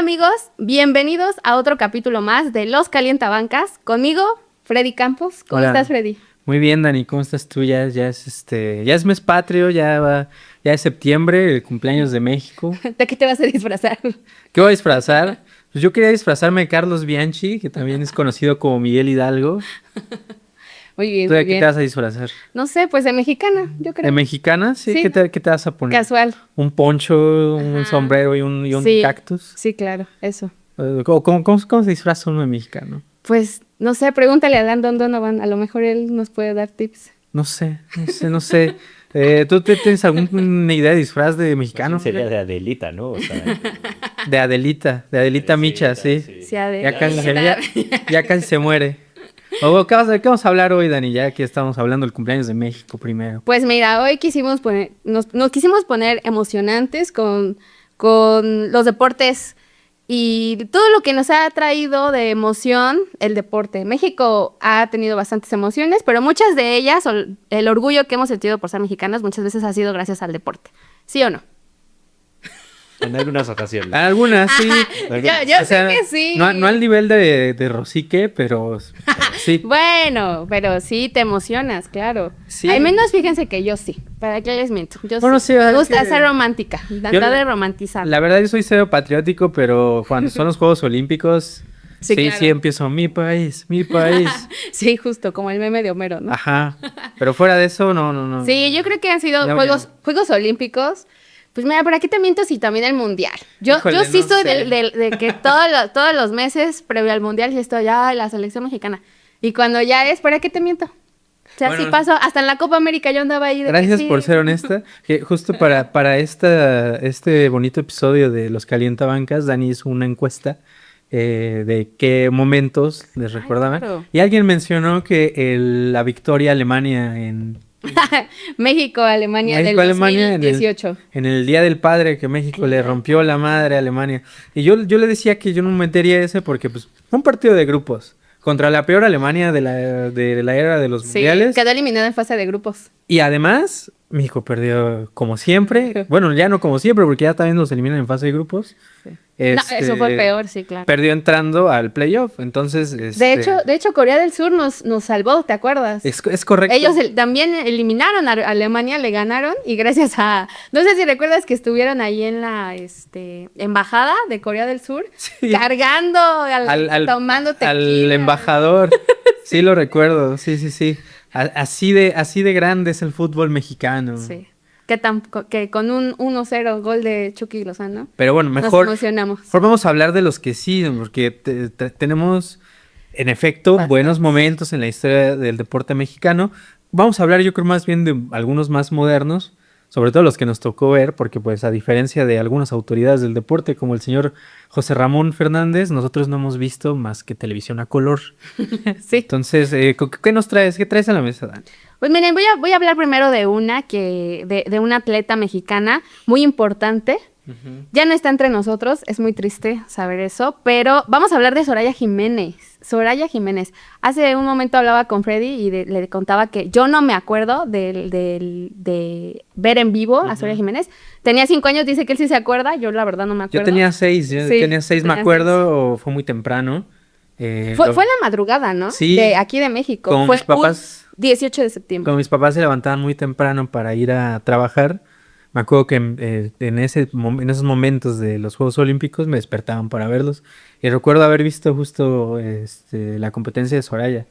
amigos, bienvenidos a otro capítulo más de Los Calientabancas. Conmigo, Freddy Campos. ¿Cómo estás, Freddy? Muy bien, Dani, ¿cómo estás tú? Ya es mes patrio, ya es septiembre, el cumpleaños de México. ¿De qué te vas a disfrazar? ¿Qué voy a disfrazar? Pues yo quería disfrazarme de Carlos Bianchi, que también es conocido como Miguel Hidalgo. Muy bien, ¿Tú de muy qué bien. te vas a disfrazar? No sé, pues de mexicana, yo creo. ¿De mexicana? Sí. Sí. ¿Qué te vas a poner? Casual. ¿Un poncho, un Ajá. sombrero y un Sí, cactus? sí, claro, eso. ¿Cómo se disfraza uno de mexicano? Pues, no sé, pregúntale a Landon Donovan, a lo mejor él nos puede dar tips. No sé. ¿Tú tienes alguna idea de disfraz de mexicano? Sería de Adelita, ¿no? O sea, De Adelita Micha, sí. Sí, a ver. Ya casi se muere. ¿De qué vamos a hablar hoy, Dani? Ya que estamos hablando del cumpleaños de México primero. Pues mira, hoy nos quisimos poner emocionantes con los deportes y todo lo que nos ha traído de emoción el deporte. México ha tenido bastantes emociones, pero muchas de ellas, el orgullo que hemos sentido por ser mexicanos, muchas veces ha sido gracias al deporte. ¿Sí o no? en algunas ocasiones. Algunas, sí. Yo sé que sí. No al nivel de Rosique, pero sí. Bueno, pero sí te emocionas, claro. Sí. Al menos fíjense que yo sí. ¿Para qué les miento? Yo Bueno, sí. sí, Me gusta que- ser romántica. Tratar de romantizar. La verdad, yo soy cero patriótico, pero cuando son los Juegos Olímpicos, Sí, sí, claro. sí empiezo, mi país. Sí, justo, como el meme de Homero, ¿no? Ajá. Pero fuera de eso, no. Sí, yo creo que han sido Ya, Juegos Olímpicos. Pues mira, ¿para qué te miento si también el Mundial? Híjole, Yo sí no soy sé. de que todos los meses previo al Mundial sí estoy ya la selección mexicana. Y cuando ya es, ¿para qué te miento? O sea, Bueno. sí pasó, hasta en la Copa América yo andaba ahí de que Gracias sí. por ser honesta. Que justo para este bonito episodio de Los Calientabancas, Dani hizo una encuesta de qué momentos les recordaban. claro. Y alguien mencionó que la victoria Alemania en México-Alemania del México-Alemania 2018. en el Día del Padre, que México le rompió la madre a Alemania. Y yo le decía que yo no metería ese porque pues fue un partido de grupos contra la peor Alemania de la era de los Sí, mundiales. quedó eliminado en fase de grupos. Y además, México perdió como siempre. Bueno, ya no como siempre, porque ya también nos eliminan en fase de grupos. Sí. No, eso fue peor, sí, claro. Perdió entrando al playoff. Entonces, De hecho, Corea del Sur nos salvó, ¿te acuerdas? es correcto. Ellos también eliminaron a Alemania, le ganaron y gracias a... No sé si recuerdas que estuvieron ahí en la embajada de Corea del Sur, Sí. cargando, tomando tequila. Al embajador. Sí, lo recuerdo. Sí. Así de grande es el fútbol mexicano. Sí. Que con un 1-0 gol de Chucky Lozano. Pero bueno, Nos mejor emocionamos. vamos a hablar de los que sí, porque tenemos, en efecto, Bastante. buenos momentos en la historia del deporte mexicano. Vamos a hablar, yo creo, más bien de algunos más modernos, sobre todo los que nos tocó ver, porque pues a diferencia de algunas autoridades del deporte, como el señor José Ramón Fernández, nosotros no hemos visto más que televisión a color. Sí. Entonces, ¿qué nos traes? ¿Qué traes a la mesa, Dan? Pues miren, voy a hablar primero de una atleta mexicana muy importante. Ya no está entre nosotros, es muy triste saber eso, pero vamos a hablar de Soraya Jiménez. Soraya Jiménez. Hace un momento hablaba con Freddy y le contaba que yo no me acuerdo de ver en vivo a Soraya Jiménez. Tenía 5 años, dice que él sí se acuerda, yo la verdad no me acuerdo. Yo tenía 6, Sí, me tenía acuerdo, o fue muy temprano. Fue en la madrugada, ¿no? Sí. De aquí de México. Con Fue mis papás. 18 de septiembre. Como mis papás se levantaban muy temprano para ir a trabajar, me acuerdo que en esos momentos de los Juegos Olímpicos me despertaban para verlos. Y recuerdo haber visto justo la competencia de Soraya.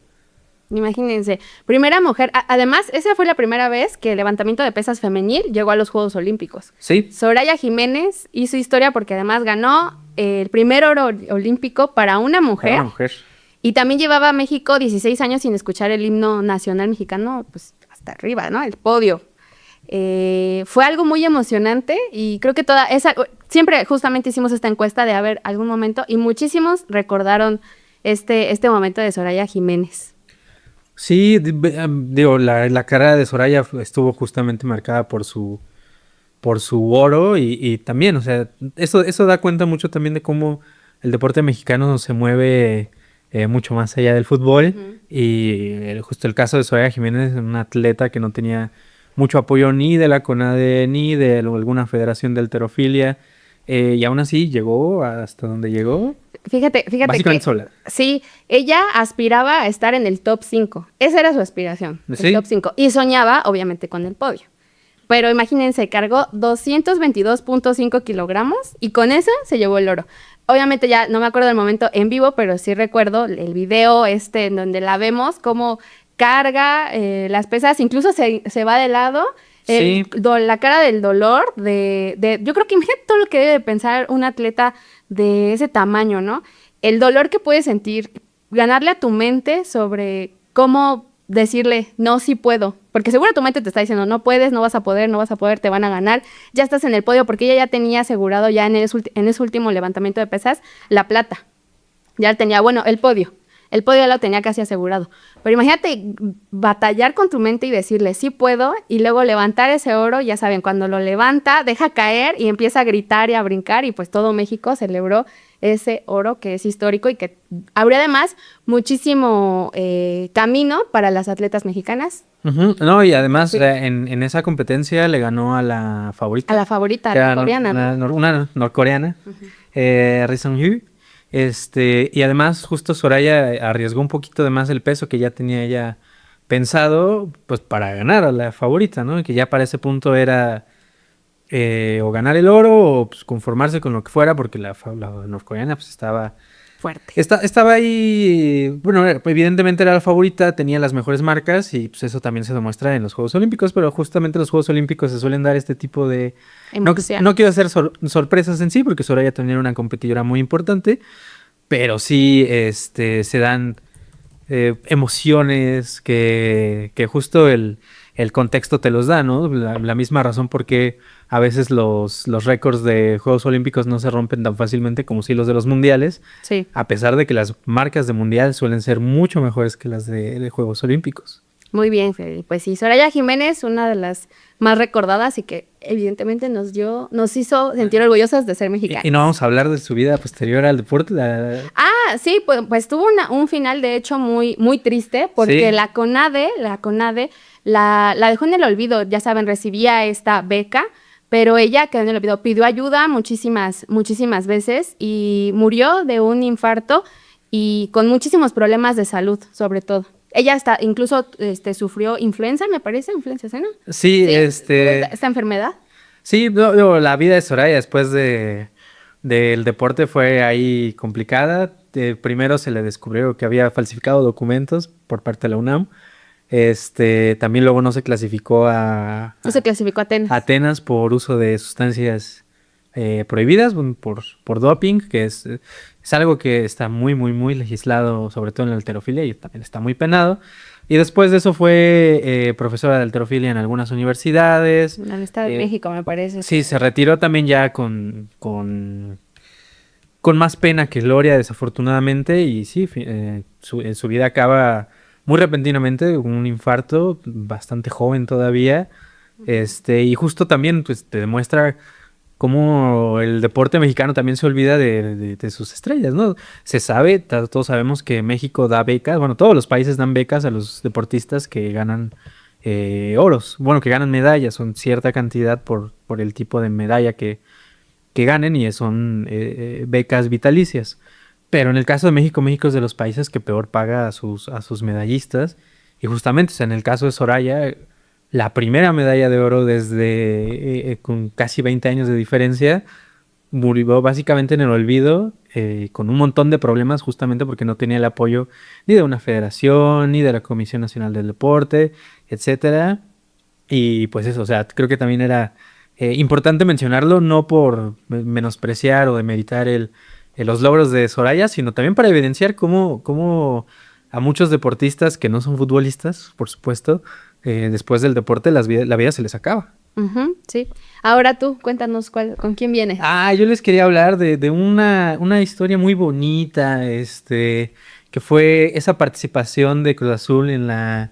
Imagínense, primera mujer. Además, esa fue la primera vez que el levantamiento de pesas femenil llegó a los Juegos Olímpicos. Sí, Soraya Jiménez hizo historia porque además ganó el primer oro olímpico para una mujer. era una mujer. Y también llevaba a México 16 años sin escuchar el himno nacional mexicano, pues hasta arriba, ¿no? El podio. Fue algo muy emocionante y creo que siempre justamente hicimos esta encuesta de a ver algún momento y muchísimos recordaron este momento de Soraya Jiménez. Sí, digo, la carrera de Soraya estuvo justamente marcada por su oro y también, o sea, eso da cuenta mucho también de cómo el deporte mexicano se mueve mucho más allá del fútbol. Y justo el caso de Soraya Jiménez, una atleta que no tenía mucho apoyo ni de la CONADE ni de alguna federación de halterofilia. y aún así llegó hasta donde llegó. Fíjate Básicamente que sola. sí, ella aspiraba a estar en el top 5. Esa era su aspiración, el Sí. top 5. Y soñaba, obviamente, con el podio. Pero imagínense, cargó 222.5 kilogramos y con eso se llevó el oro. Obviamente ya no me acuerdo del momento en vivo, pero sí recuerdo el video en donde la vemos cómo carga las pesas, incluso se va de lado. Sí. La cara del dolor, yo creo que imagínate todo lo que debe de pensar un atleta de ese tamaño, ¿no? El dolor que puedes sentir, ganarle a tu mente sobre cómo decirle, no, sí puedo, porque seguro tu mente te está diciendo, no puedes, no vas a poder, te van a ganar, ya estás en el podio, porque ella ya tenía asegurado ya en ese último levantamiento de pesas la plata, ya tenía, bueno, el podio ya lo tenía casi asegurado, pero imagínate batallar con tu mente y decirle, sí puedo, y luego levantar ese oro, ya saben, cuando lo levanta, deja caer y empieza a gritar y a brincar, y pues todo México celebró ese oro que es histórico y que abrió además muchísimo camino para las atletas mexicanas. Ujú. No, y además Sí. en esa competencia le ganó a la favorita. A la favorita, que era coreana. una norcoreana, Ri Sung-hyu. Y además justo Soraya arriesgó un poquito de más el peso que ya tenía ella pensado, pues para ganar a la favorita, ¿no? Que ya para ese punto era o ganar el oro o pues, conformarse con lo que fuera, porque la norcoreana pues estaba Fuerte. estaba ahí, bueno, evidentemente era la favorita, tenía las mejores marcas y pues eso también se demuestra en los Juegos Olímpicos, pero justamente en los Juegos Olímpicos se suelen dar este tipo de... Emoción. No quiero hacer sorpresas en sí, porque Soraya también era una competidora muy importante, pero sí se dan emociones que justo el contexto te los da, ¿no? La misma razón por qué a veces los récords de Juegos Olímpicos no se rompen tan fácilmente como si los de los mundiales, Sí. a pesar de que las marcas de mundial suelen ser mucho mejores que las de Juegos Olímpicos. Muy bien, Freddy. Pues sí, Soraya Jiménez, una de las más recordadas y que evidentemente nos hizo sentir orgullosas de ser mexicanas. Y no vamos a hablar de su vida posterior al deporte. Sí, pues tuvo un final de hecho muy, muy triste porque Sí. la CONADE la dejó en el olvido, ya saben, recibía esta beca, pero ella quedó en el olvido, pidió ayuda muchísimas veces y murió de un infarto y con muchísimos problemas de salud, sobre todo. Ella incluso sufrió influenza, me parece, influenza, ¿sí, no? Sí, Esta enfermedad. Sí, la vida de Soraya después del deporte fue ahí complicada. Primero se le descubrió que había falsificado documentos por parte de la UNAM. También luego no se clasificó No se clasificó a Atenas. Atenas por uso de sustancias prohibidas, por doping, que es algo que está muy, muy, muy legislado, sobre todo en la halterofilia, y también está muy penado. Y después de eso fue profesora de halterofilia en algunas universidades. En el Estado de México, me parece. Sí, se retiró también ya con más pena que gloria, desafortunadamente, y sí, en su vida acaba muy repentinamente con un infarto, bastante joven todavía, y justo también pues te demuestra cómo el deporte mexicano también se olvida de sus estrellas, ¿no? Se sabe, todos sabemos que México da becas, bueno, todos los países dan becas a los deportistas que ganan oros, bueno, que ganan medallas, son cierta cantidad por el tipo de medalla que ganen y son becas vitalicias. Pero en el caso de México, México es de los países que peor paga a sus medallistas. Y justamente, o sea, en el caso de Soraya, la primera medalla de oro desde con casi 20 años de diferencia, murió básicamente en el olvido, con un montón de problemas justamente porque no tenía el apoyo ni de una federación, ni de la Comisión Nacional del Deporte, etcétera. Y pues eso, o sea, creo que también era importante mencionarlo, no por menospreciar o demeritar los logros de Soraya, sino también para evidenciar cómo a muchos deportistas que no son futbolistas, por supuesto, después del deporte la vida se les acaba. Sí. Ahora tú, cuéntanos con quién vienes. Yo les quería hablar de una historia muy bonita, que fue esa participación de Cruz Azul en la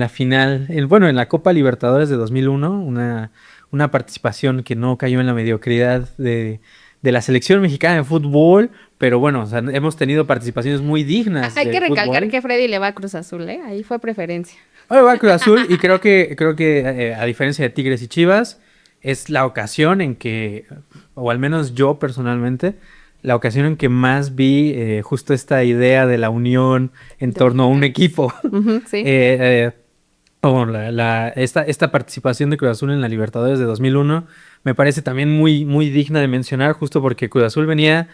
final, en la Copa Libertadores de 2001, una participación que no cayó en la mediocridad de la selección mexicana de fútbol, pero bueno, o sea, hemos tenido participaciones muy dignas. Hay que recalcar fútbol. que Freddy le va a Cruz Azul, ¿eh? Ahí fue preferencia. Ahora va a Cruz Azul y creo que a diferencia de Tigres y Chivas, es la ocasión en que, o al menos yo personalmente, la ocasión en que más vi justo esta idea de la unión en torno a un equipo. Ujú, sí. O esta participación de Cruz Azul en la Libertadores de 2001 me parece también muy, muy digna de mencionar, justo porque Cruz Azul venía,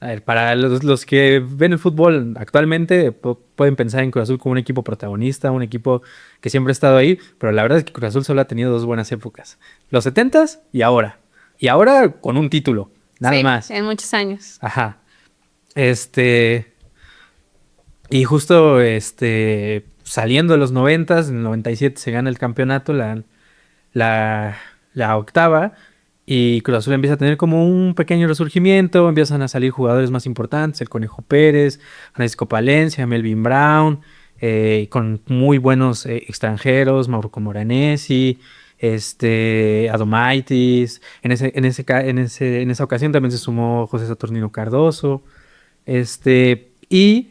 a ver, para los que ven el fútbol actualmente, pueden pensar en Cruz Azul como un equipo protagonista, un equipo que siempre ha estado ahí, pero la verdad es que Cruz Azul solo ha tenido dos buenas épocas, los 70s y ahora. Y ahora con un título, nada Sí, más. en muchos años. Ajá. Y justo saliendo de los 90s, en el 97 se gana el campeonato, la octava, y Cruz Azul empieza a tener como un pequeño resurgimiento, empiezan a salir jugadores más importantes, el Conejo Pérez, Francisco Palencia, Melvin Brown, con muy buenos extranjeros, Mauro Moranesi, Adomaitis, en esa ocasión también se sumó José Saturnino Cardoso, y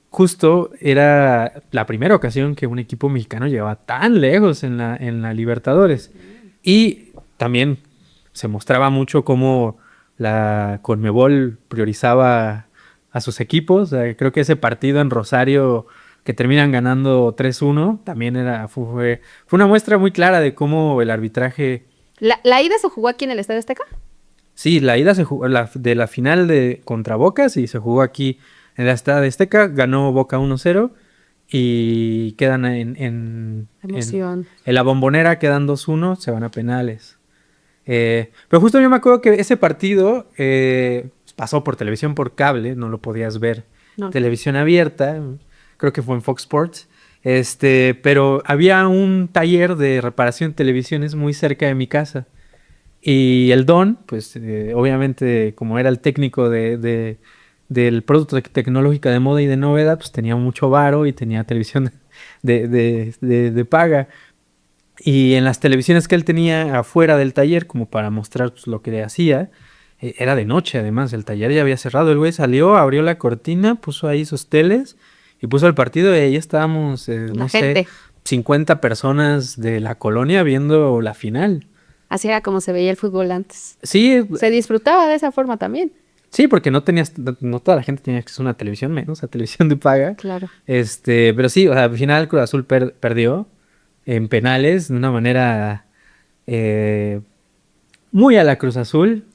justo era la primera ocasión que un equipo mexicano llegaba tan lejos en la Libertadores. Y también se mostraba mucho cómo la Conmebol priorizaba a sus equipos. Creo que ese partido en Rosario que terminan ganando 3-1 también fue una muestra muy clara de cómo el arbitraje... ¿La ida se jugó aquí en el Estadio Azteca? Sí, la ida se jugó de la final contra Boca, sí, se jugó aquí en la Estadio Azteca, ganó Boca 1-0 y quedan en la Bombonera, quedan 2-1, se van a penales. Pero justo yo me acuerdo que ese partido pasó por televisión por cable, no lo podías ver. No. Televisión abierta, creo que fue en Fox Sports. Pero había un taller de reparación de televisiones muy cerca de mi casa. Y el Don, pues obviamente como era el técnico del producto tecnológico de moda y de novedad, pues tenía mucho varo y tenía televisión de paga. Y en las televisiones que él tenía afuera del taller, como para mostrar pues, lo que le hacía, era de noche además, el taller ya había cerrado. El güey salió, abrió la cortina, puso ahí sus teles y puso el partido y ahí estábamos, no sé, 50 personas de la colonia viendo la final. Así era como se veía el fútbol antes. Sí. Se disfrutaba de esa forma también. Sí, porque no toda la gente tenía acceso a una televisión, menos a televisión de paga. Claro. Pero sí, o sea, al final Cruz Azul perdió en penales de una manera muy a la Cruz Azul.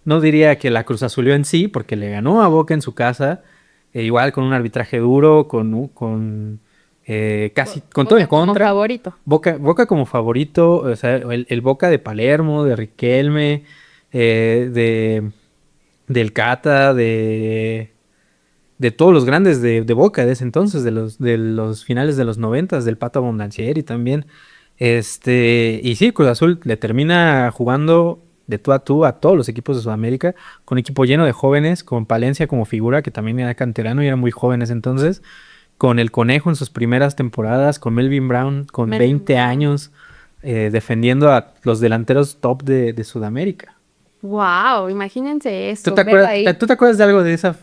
No diría que la Cruz Azulió en sí, porque le ganó a Boca en su casa, igual con un arbitraje duro, casi con todo en contra. Como favorito. Boca como favorito, o sea, el Boca de Palermo, de Riquelme, del Cata, de todos los grandes de Boca de ese entonces, de los finales de los 90, del Pato Abondancieri también. Y sí, Cruz Azul le termina jugando de tú a tú a todos los equipos de Sudamérica, con un equipo lleno de jóvenes, con Palencia como figura, que también era canterano y era muy joven en ese entonces, con el Conejo en sus primeras temporadas, con Melvin Brown con 20 años, defendiendo a los delanteros top de Sudamérica. Wow, imagínense esto. ¿Tú te acuerdas de algo de esa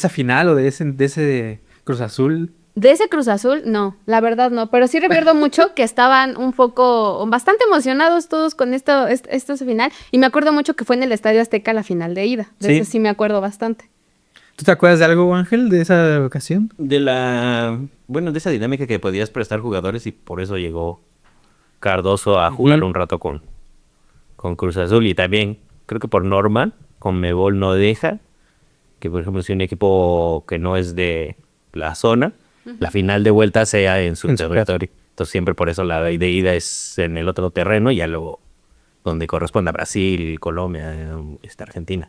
final o de ese Cruz Azul? De ese Cruz Azul, no, la verdad no, pero sí recuerdo mucho que estaban bastante emocionados todos con esta final, y me acuerdo mucho que fue en el Estadio Azteca la final de ida, de eso sí me acuerdo bastante. ¿Tú te acuerdas de algo, Ángel, de esa ocasión? De esa dinámica que podías prestar jugadores y por eso llegó Cardoso a jugar un rato con Cruz Azul, y también creo que por norma Conmebol no deja que, por ejemplo, si un equipo que no es de la zona, la final de vuelta sea en su territorio. Entonces siempre por eso la de ida es en el otro terreno y ya luego donde corresponda, Brasil, Colombia, Argentina.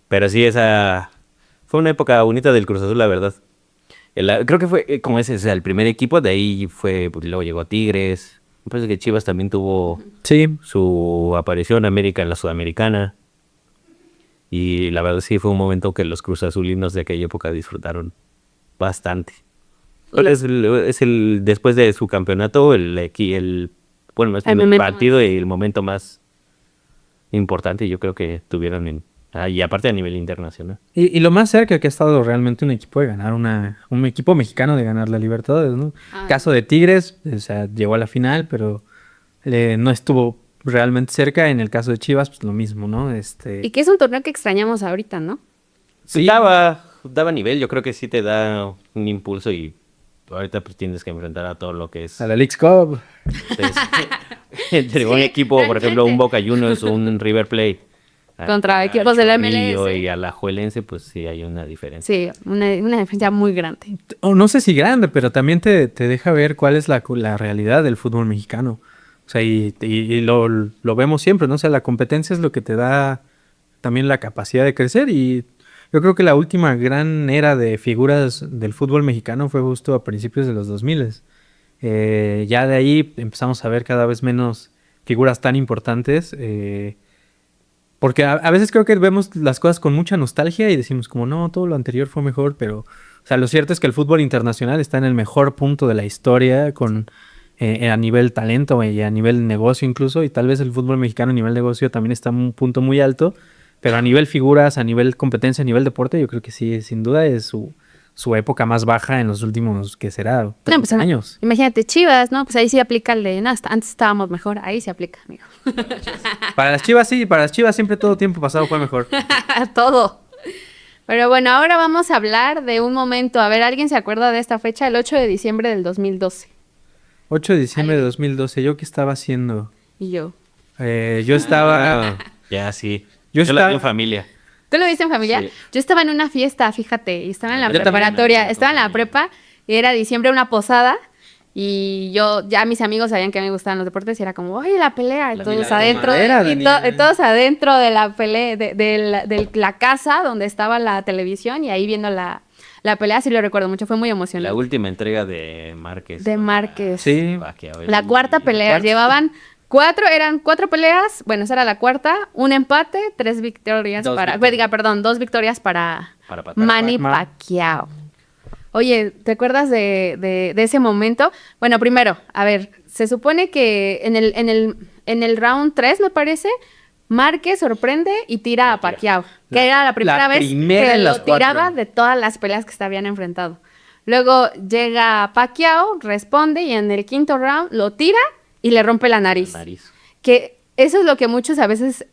Pero sí, esa fue una época bonita del Cruz Azul, la verdad. Creo que fue como ese, o sea, el primer equipo, de ahí fue, pues, luego llegó Tigres. Me parece que Chivas también tuvo su aparición en la Sudamericana. Y la verdad sí fue un momento que los Cruz Azulinos de aquella época disfrutaron bastante. Después de su campeonato, el partido y el momento más importante, yo creo que tuvieron y aparte a nivel internacional. Y lo más cerca que ha estado realmente un equipo de ganar un equipo mexicano de ganar la Libertadores, ¿no? Caso de Tigres, o sea, llegó a la final, pero no estuvo realmente cerca. En el caso de Chivas, pues lo mismo, ¿no? Y que es un torneo que extrañamos ahorita, ¿no? Sí. Daba nivel, yo creo que sí te da un impulso y ahorita pues tienes que enfrentar a todo lo que es A la Leagues Cup. entre un equipo, por ejemplo, un Boca Juniors o un River Plate. Contra equipos del Chorrillo MLS. y Alajuelense, pues sí hay una diferencia. Sí, una diferencia muy grande. O no sé si grande, pero también te deja ver cuál es la realidad del fútbol mexicano. O sea, y lo vemos siempre, ¿no? O sea, la competencia es lo que te da también la capacidad de crecer. Y yo creo que la última gran era de figuras del fútbol mexicano fue justo a principios de los 2000. Ya de ahí empezamos a ver cada vez menos figuras tan importantes. Porque a veces creo que vemos las cosas con mucha nostalgia y decimos como, no, todo lo anterior fue mejor, pero, o sea, lo cierto es que el fútbol internacional está en el mejor punto de la historia a nivel talento y a nivel negocio incluso, y tal vez el fútbol mexicano a nivel negocio también está en un punto muy alto, pero a nivel figuras, a nivel competencia, a nivel deporte, yo creo que sí, sin duda es su época más baja en los últimos, ¿qué será? 30 años. Imagínate, Chivas, ¿no? Pues ahí sí aplica el de, no, antes estábamos mejor, ahí se aplica, amigo. Para las Chivas sí, para las Chivas siempre todo tiempo pasado fue mejor. Todo. Pero bueno, ahora vamos a hablar de un momento. A ver, ¿alguien se acuerda de esta fecha? El 8 de diciembre del 2012. 8 de diciembre de 2012, ¿yo qué estaba haciendo? Y yo. Yo estaba... Ya, sí. Yo la estaba- vi en familia. ¿Tú lo viste en familia? Sí. Yo estaba en una fiesta, fíjate, y estaba en la Yo también, preparatoria, yo estaba en la también. prepa, y era diciembre una posada, y ya mis amigos sabían que a mí me gustaban los deportes, y era como, oye, la pelea, y La todos milagro adentro, madera, y Daniel. todos adentro de la pelea, de la casa donde estaba la televisión, y ahí viendo la pelea, sí lo recuerdo mucho, fue muy La emocionante. última entrega de Márquez. De Márquez. Sí. La cuarta pelea, cuarta. llevaban eran 4 peleas, bueno, esa era la cuarta, un empate, 3 victorias Dos para, victorias. perdón, 2 victorias para Para Manny Ma- Pacquiao. Oye, ¿te acuerdas de ese momento? Bueno, primero, a ver, se supone que en el round 3, me parece, Márquez sorprende y tira a Pacquiao, que era la primera vez primera que en lo las 4. tiraba de todas las peleas que se habían enfrentado. Luego llega Pacquiao, responde y en el quinto round lo tira y le rompe la nariz. Que eso es lo que muchos a veces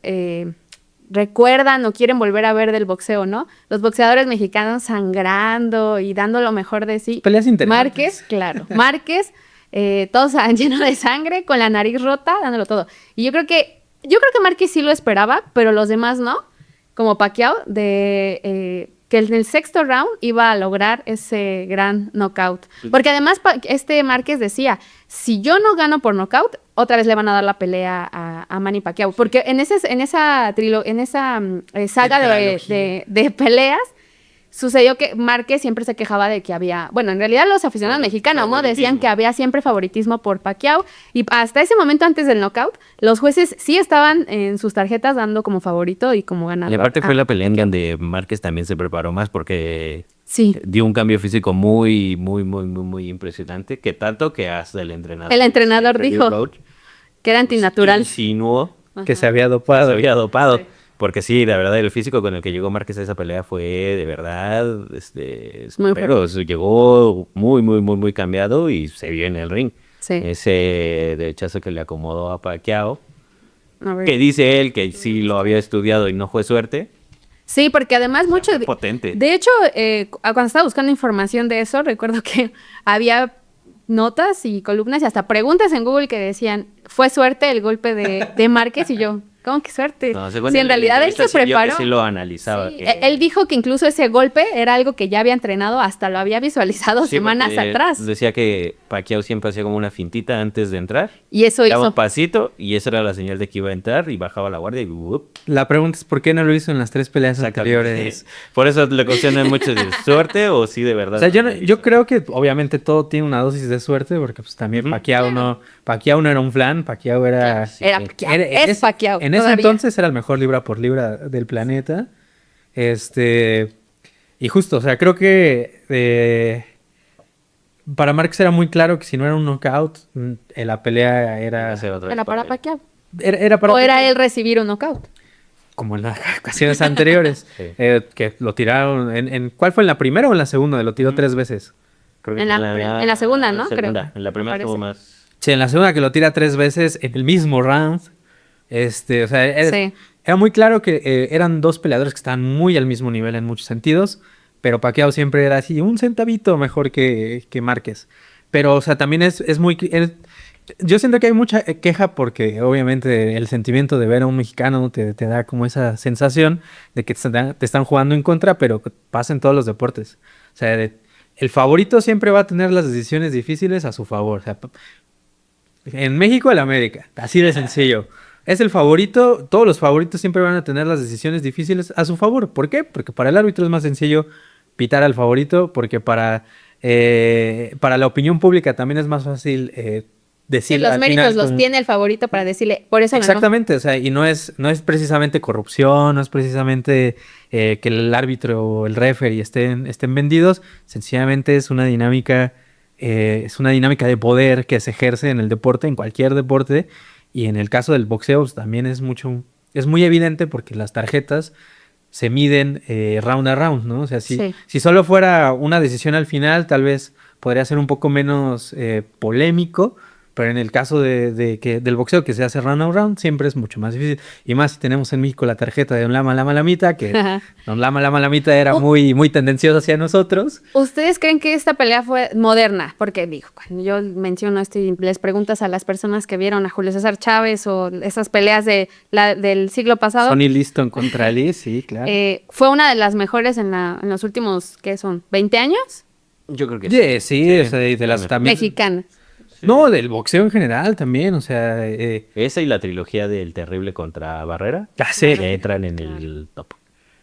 recuerdan o quieren volver a ver del boxeo, ¿no? Los boxeadores mexicanos sangrando y dando lo mejor de sí. Peleas interesantes. Márquez, claro. Márquez, todos llenos de sangre, con la nariz rota, dándolo todo. Y yo creo que Márquez sí lo esperaba, pero los demás no. Como Pacquiao, que en el sexto round iba a lograr ese gran knockout. Porque además Márquez decía, si yo no gano por knockout, otra vez le van a dar la pelea a Manny Pacquiao. Porque en esa saga de peleas, sucedió que Márquez siempre se quejaba de que había, bueno, en realidad los aficionados mexicanos, ¿no? Decían que había siempre favoritismo por Pacquiao y hasta ese momento antes del knockout, los jueces sí estaban en sus tarjetas dando como favorito y como ganador. Y aparte fue la pelea en donde Márquez también se preparó más porque Sí. dio un cambio físico muy, muy, muy, muy, muy impresionante, que tanto que hasta el entrenador. El entrenador Review dijo coach, que era antinatural. insinuó Que se había dopado. se había dopado. Sí. Porque sí, la verdad, el físico con el que llegó Márquez a esa pelea fue de verdad, Muy pero llegó muy, muy, muy, muy cambiado y se vio en el ring. Sí. Ese derechazo que le acomodó a Pacquiao, A ver. que dice él que sí lo había estudiado y no fue suerte. Sí, porque además mucho... fue potente. De hecho, cuando estaba buscando información de eso, recuerdo que había notas y columnas y hasta preguntas en Google que decían, ¿fue suerte el golpe de Márquez? Y yo, ¿cómo que suerte? No, Si en realidad él se preparó. Sí lo analizaba. Sí, él dijo que incluso ese golpe era algo que ya había entrenado, hasta lo había visualizado Sí, semanas porque atrás. Decía que Pacquiao siempre hacía como una fintita antes de entrar. Y eso Daba un hizo. pasito y esa era la señal de que iba a entrar y bajaba la guardia y ¡wup! La pregunta es, ¿por qué no lo hizo en las 3 peleas anteriores? Por eso le cuestionan mucho de suerte o sí de verdad. O sea, yo creo que obviamente todo tiene una dosis de suerte, porque pues también Ujú. Pacquiao no era un flan, Pacquiao era... Era Pacquiao, es Pacquiao, En ese todavía. entonces era el mejor libra por libra del planeta. Y justo, o sea, creo que para Márquez era muy claro que si no era un knockout, la pelea era... Era para Pacquiao. Era para... O era él recibir un knockout. Como en las ocasiones anteriores, Sí. que lo tiraron... ¿Cuál fue? ¿En la primera o en la segunda? Lo tiró 3 veces. Creo que En la segunda, ¿no? segunda. Creo. En la primera Parece. tuvo más. Sí, en la segunda que lo tira 3 veces en el mismo round. O sea, era muy claro que eran dos peleadores que estaban muy al mismo nivel en muchos sentidos, pero Pacquiao siempre era así, un centavito mejor que Márquez. Pero, o sea, también es muy... yo siento que hay mucha queja porque obviamente el sentimiento de ver a un mexicano te da como esa sensación de que te están jugando en contra, pero pasa en todos los deportes. O sea, el favorito siempre va a tener las decisiones difíciles a su favor. O sea, en México, el América, así de sencillo. Es el favorito, todos los favoritos siempre van a tener las decisiones difíciles a su favor. ¿Por qué? Porque para el árbitro es más sencillo pitar al favorito, porque para la opinión pública también es más fácil decir... Sí, los méritos los tiene el favorito para decirle, por eso ganó. Exactamente, o sea, y no es precisamente corrupción, no es precisamente que el árbitro o el referee estén vendidos, sencillamente es una dinámica de poder que se ejerce en el deporte, en cualquier deporte, y en el caso del boxeo pues, también es muy evidente porque las tarjetas se miden round a round, ¿no? O sea, si solo fuera una decisión al final, tal vez podría ser un poco menos polémico, pero en el caso del boxeo que se hace round a round, siempre es mucho más difícil. Y más si tenemos en México la tarjeta de Don Lama Lama Lamita, que Don Lama Lama Lamita era muy, muy tendencioso hacia nosotros. ¿Ustedes creen que esta pelea fue moderna? Porque digo, cuando yo menciono esto y les preguntas a las personas que vieron a Julio César Chávez o esas peleas del siglo pasado. Sonny Liston contra Lee, sí, claro. ¿Fue una de las mejores en los últimos, ¿qué son? ¿20 años? Yo creo que sí. O sea, de las también... Mexicanas. No, del boxeo en general también, o sea... Esa y la trilogía del Terrible contra Barrera que entran en el top.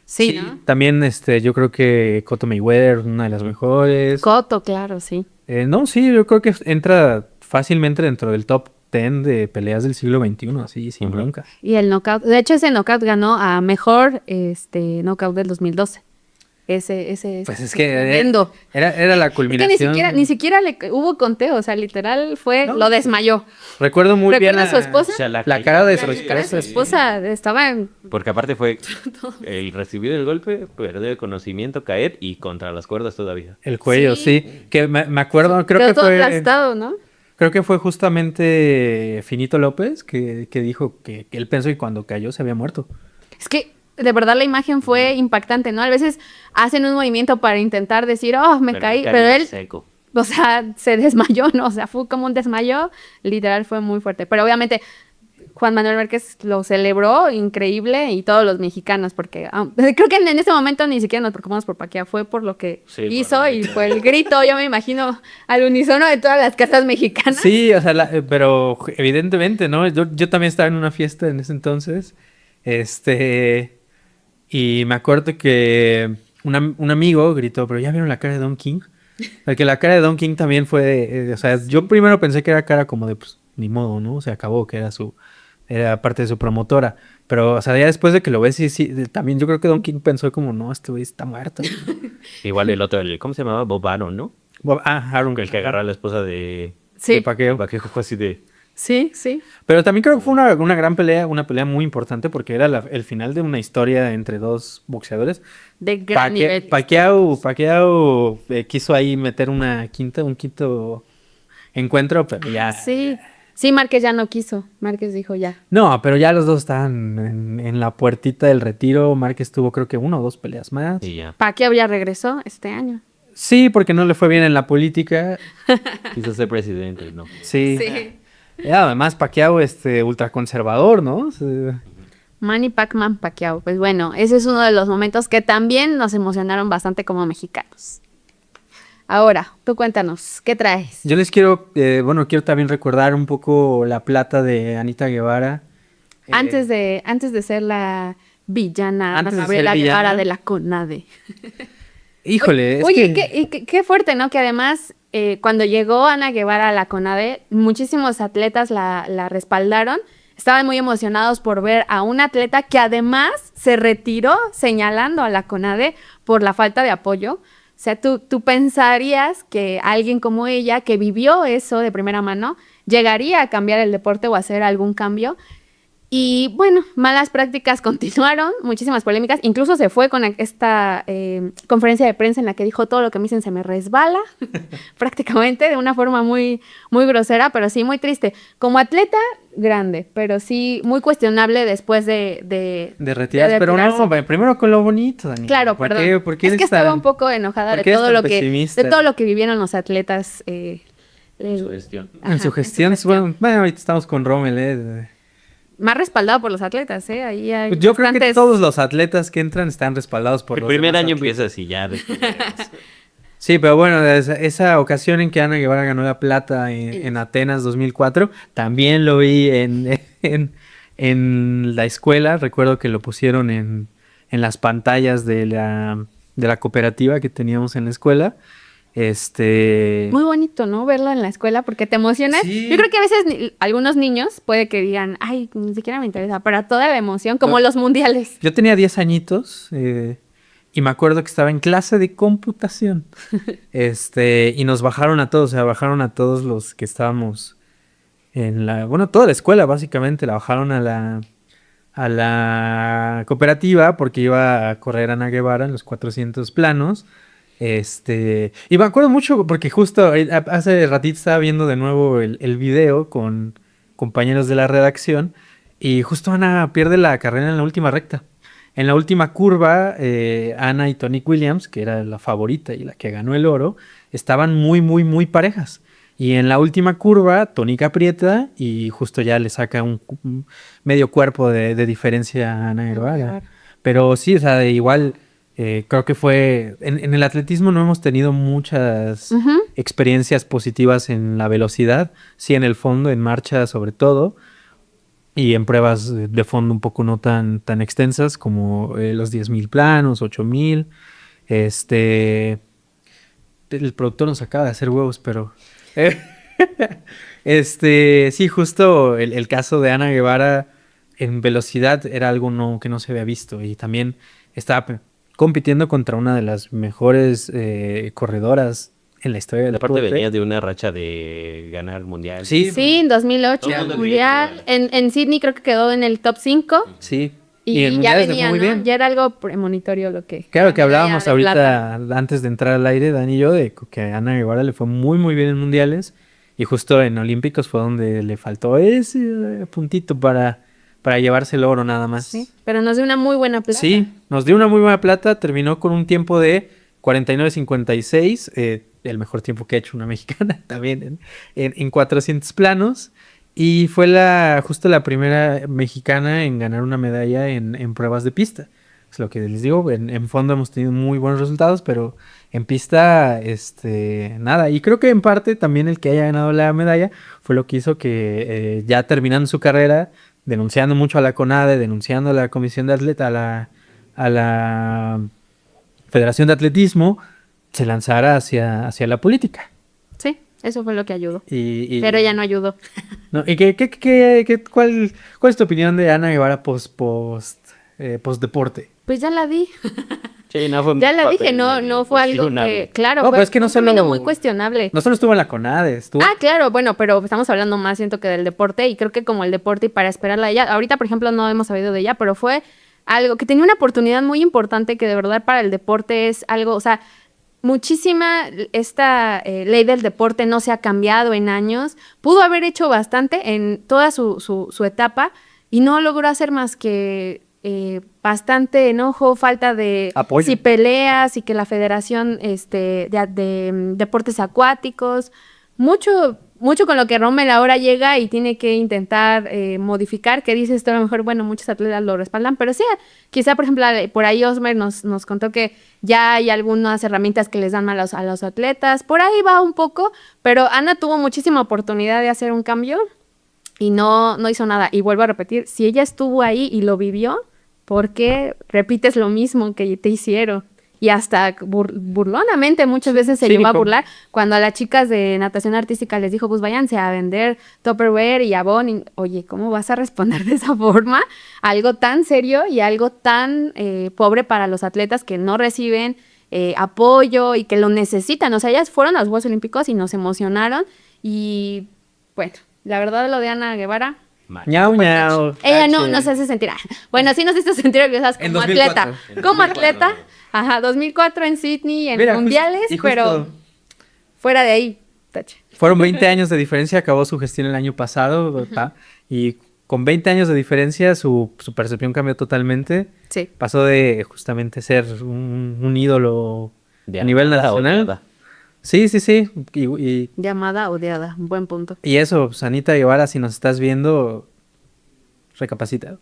Sí, ¿no? También yo creo que Cotto Mayweather, una de las mejores. Cotto, claro, sí. No, sí, yo creo que entra fácilmente dentro del top 10 de peleas del siglo XXI, así, sin bronca. Y el knockout, de hecho ese knockout ganó a mejor knockout del 2012. Ese pues es que era la culminación. Es que ni siquiera hubo conteo, o sea, literal lo desmayó. Recuerdo muy bien a su esposa. O sea, la cara de su esposa estaba en... Porque aparte fue el recibir el golpe, perder el conocimiento, caer y contra las cuerdas todavía. El cuello, sí. Que me acuerdo, creo que todo fue... aplastado, ¿no? Creo que fue justamente Finito López que dijo que él pensó que cuando cayó se había muerto. Es que de verdad la imagen fue impactante, ¿no? A veces hacen un movimiento para intentar decir, me caí, pero él, seco. O sea, se desmayó, ¿no? O sea, fue como un desmayo, literal fue muy fuerte. Pero obviamente Juan Manuel Márquez lo celebró increíble y todos los mexicanos, porque creo que en ese momento ni siquiera nos preocupamos por Pacquiao, fue por lo que hizo y fue el grito, yo me imagino, al unísono de todas las casas mexicanas. Sí, o sea, pero evidentemente, ¿no? Yo también estaba en una fiesta en ese entonces, y me acuerdo que un amigo gritó, pero ¿ya vieron la cara de Don King? Porque la cara de Don King también fue, o sea, yo primero pensé que era cara como de, pues, ni modo, ¿no? Se acabó, que era parte de su promotora. Pero, o sea, ya después de que lo ves, sí, también yo creo que Don King pensó como, no, este güey está muerto. Igual el otro, ¿cómo se llamaba? Bob Arum, ¿no? Arum. El que agarró a la esposa de Pacquiao. Pacquiao fue así de... Sí, sí. Pero también creo que fue una gran pelea, una pelea muy importante porque era el final de una historia entre dos boxeadores. De gran nivel. Pacquiao quiso ahí meter un quinto encuentro, pero ya... Sí, Márquez ya no quiso. Márquez dijo ya. No, pero ya los dos estaban en la puertita del retiro. Márquez tuvo creo que 1 o 2 peleas más. Y ya. Pacquiao ya regresó este año. Sí, porque no le fue bien en la política. Quiso ser presidente, ¿no? Sí. Y además Pacquiao ultraconservador, ¿no? Manny Pacquiao. Pues bueno, ese es uno de los momentos que también nos emocionaron bastante como mexicanos. Ahora, tú cuéntanos, ¿qué traes? Yo les quiero también recordar un poco la plata de Anita Guevara. Antes de ser la villana, Ana Gabriela Guevara de la CONADE. Híjole, qué fuerte, ¿no? Que además, cuando llegó Ana Guevara a la CONADE, muchísimos atletas la respaldaron. Estaban muy emocionados por ver a un atleta que además se retiró señalando a la CONADE por la falta de apoyo. O sea, tú pensarías que alguien como ella, que vivió eso de primera mano, llegaría a cambiar el deporte o a hacer algún cambio. Y bueno, malas prácticas continuaron, muchísimas polémicas. Incluso se fue con esta conferencia de prensa en la que dijo todo lo que me dicen se me resbala, prácticamente, de una forma muy, muy grosera, pero sí muy triste. Como atleta, grande, pero sí muy cuestionable después de retirarse. Pero no, primero con lo bonito, Dani. Claro, perdón. ¿Por qué es que estaba un poco enojada de todo lo que vivieron los atletas. Su gestión. En su gestión. Bueno, ahorita estamos con Rommel, Más respaldado por los atletas, ¿eh? Ahí hay Yo creo que todos los atletas que entran están respaldados por el primer año empieza así ya. Sí, pero bueno, esa ocasión en que Ana Guevara ganó la plata en Atenas 2004, también lo vi en la escuela. Recuerdo que lo pusieron en las pantallas de la cooperativa que teníamos en la escuela. Muy bonito, ¿no? Verlo en la escuela porque te emocionas. Sí. Yo creo que a veces algunos niños puede que digan, ay, ni siquiera me interesa, pero toda la emoción, como los mundiales. Yo tenía 10 añitos y me acuerdo que estaba en clase de computación y nos bajaron a todos, o sea, bajaron a todos los que estábamos toda la escuela básicamente, la bajaron a la cooperativa porque iba a correr Ana Guevara en los 400 planos. Y me acuerdo mucho porque justo hace ratito estaba viendo de nuevo el video con compañeros de la redacción y justo Ana pierde la carrera en la última recta. En la última curva, Ana y Tonique Williams, que era la favorita y la que ganó el oro, estaban muy, muy, muy parejas. Y en la última curva, Tonique aprieta y justo ya le saca un medio cuerpo de diferencia a Ana Guevara. Claro. Pero sí, o sea, igual... creo que fue... En el atletismo no hemos tenido muchas experiencias positivas en la velocidad. Sí, en el fondo, en marcha sobre todo. Y en pruebas de fondo un poco no tan extensas como los 10,000 planos, 8,000. El productor nos acaba de hacer huevos, pero... sí, justo el caso de Ana Guevara en velocidad era algo que no se había visto. Y también estaba... compitiendo contra una de las mejores corredoras en la historia del deporte. Aparte venía de una racha de ganar mundial. Sí, en 2008 mundial. En Sydney creo que quedó en el top 5. Sí. Y en ya venía, muy bien. Ya era algo premonitorio lo que... Claro, que hablábamos ahorita plata. Antes de entrar al aire, Dani y yo, de que a Ana Guevara le fue muy, muy bien en mundiales. Y justo en Olímpicos fue donde le faltó ese puntito para llevarse el oro nada más. Sí, pero nos dio una muy buena plata. Sí, nos dio una muy buena plata. Terminó con un tiempo de 49.56, el mejor tiempo que ha hecho una mexicana también en 400 planos. Y fue justo la primera mexicana en ganar una medalla en pruebas de pista. Es lo que les digo, en fondo hemos tenido muy buenos resultados, pero en pista, nada. Y creo que en parte también el que haya ganado la medalla fue lo que hizo que ya terminando su carrera, denunciando mucho a la CONADE, denunciando a la Comisión de Atleta, a la Federación de Atletismo, se lanzara hacia la política. Sí, eso fue lo que ayudó. Pero ella no ayudó. No, ¿y cuál es tu opinión de Ana Guevara post deporte? Pues ya la di. Sí, no fue ya la dije, no fue algo que... Claro, pero es que no solo... muy cuestionable. No solo estuvo en la CONADE, estuvo... Ah, claro, bueno, pero estamos hablando más, siento que del deporte, y creo que como el deporte y para esperarla a ella, ahorita, por ejemplo, no hemos sabido de ella, pero fue algo que tenía una oportunidad muy importante que de verdad para el deporte es algo, o sea, muchísima, esta ley del deporte no se ha cambiado en años, pudo haber hecho bastante en toda su etapa y no logró hacer más que... bastante enojo, falta de apoyo. Si peleas y que la Federación de Deportes Acuáticos, mucho con lo que Rommel ahora llega y tiene que intentar modificar, que dice esto a lo mejor, bueno, muchos atletas lo respaldan, pero sí, quizá por ejemplo por ahí Osmer nos contó que ya hay algunas herramientas que les dan a los atletas, por ahí va un poco, pero Ana tuvo muchísima oportunidad de hacer un cambio y no hizo nada, y vuelvo a repetir, si ella estuvo ahí y lo vivió, ¿por qué repites lo mismo que te hicieron? Y hasta burlonamente muchas veces se llegó a burlar cuando a las chicas de natación artística les dijo, pues váyanse a vender Tupperware y Avon. Y, oye, ¿cómo vas a responder de esa forma? Algo tan serio y algo tan pobre para los atletas que no reciben apoyo y que lo necesitan. O sea, ellas fueron a los Juegos Olímpicos y nos emocionaron. Y bueno, la verdad lo de Ana Guevara... Ñau, ñau. Ella no nos hace sentir. Bueno, sí nos hizo sentir orgullosas En como 2004. atleta. Como atleta. Ajá, 2004 en Sydney, en Mira, mundiales, y justo pero fuera de ahí, tache. fueron 20 años de diferencia, acabó su gestión el año pasado, ¿verdad? Y con 20 años de diferencia su percepción cambió totalmente. Sí. Pasó de justamente ser un ídolo De a nivel amada, nacional. odiada. Sí, sí, sí. Y Llamada odiada, buen punto. y eso, pues, Anita Guevara, si nos estás viendo, recapacita.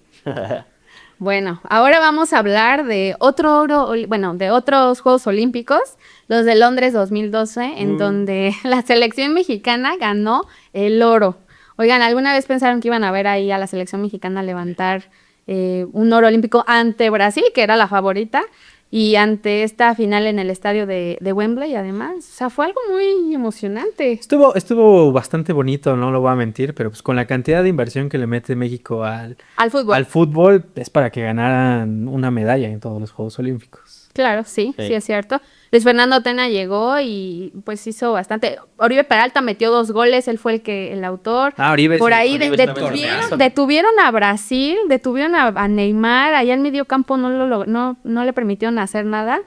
Bueno, ahora vamos a hablar de otro oro, bueno, de otros Juegos Olímpicos, los de Londres 2012, en donde la selección mexicana ganó el oro. Oigan, ¿alguna vez pensaron que iban a ver ahí a la selección mexicana levantar un oro olímpico ante Brasil, que era la favorita, y ante esta final en el estadio de Wembley, además? O sea, fue algo muy emocionante. Estuvo bastante bonito, no lo voy a mentir, pero pues con la cantidad de inversión que le mete México al Al fútbol. fútbol, es para que ganaran una medalla en todos los Juegos Olímpicos. Claro, sí, Sí. sí es cierto. Luis Fernando Tena llegó y pues hizo bastante. Oribe Peralta metió 2 goles, él fue el autor. Oribe Por sí, ahí Oribe estaba en torneazo. detuvieron a Brasil, detuvieron a Neymar, allá en medio campo no le permitieron hacer nada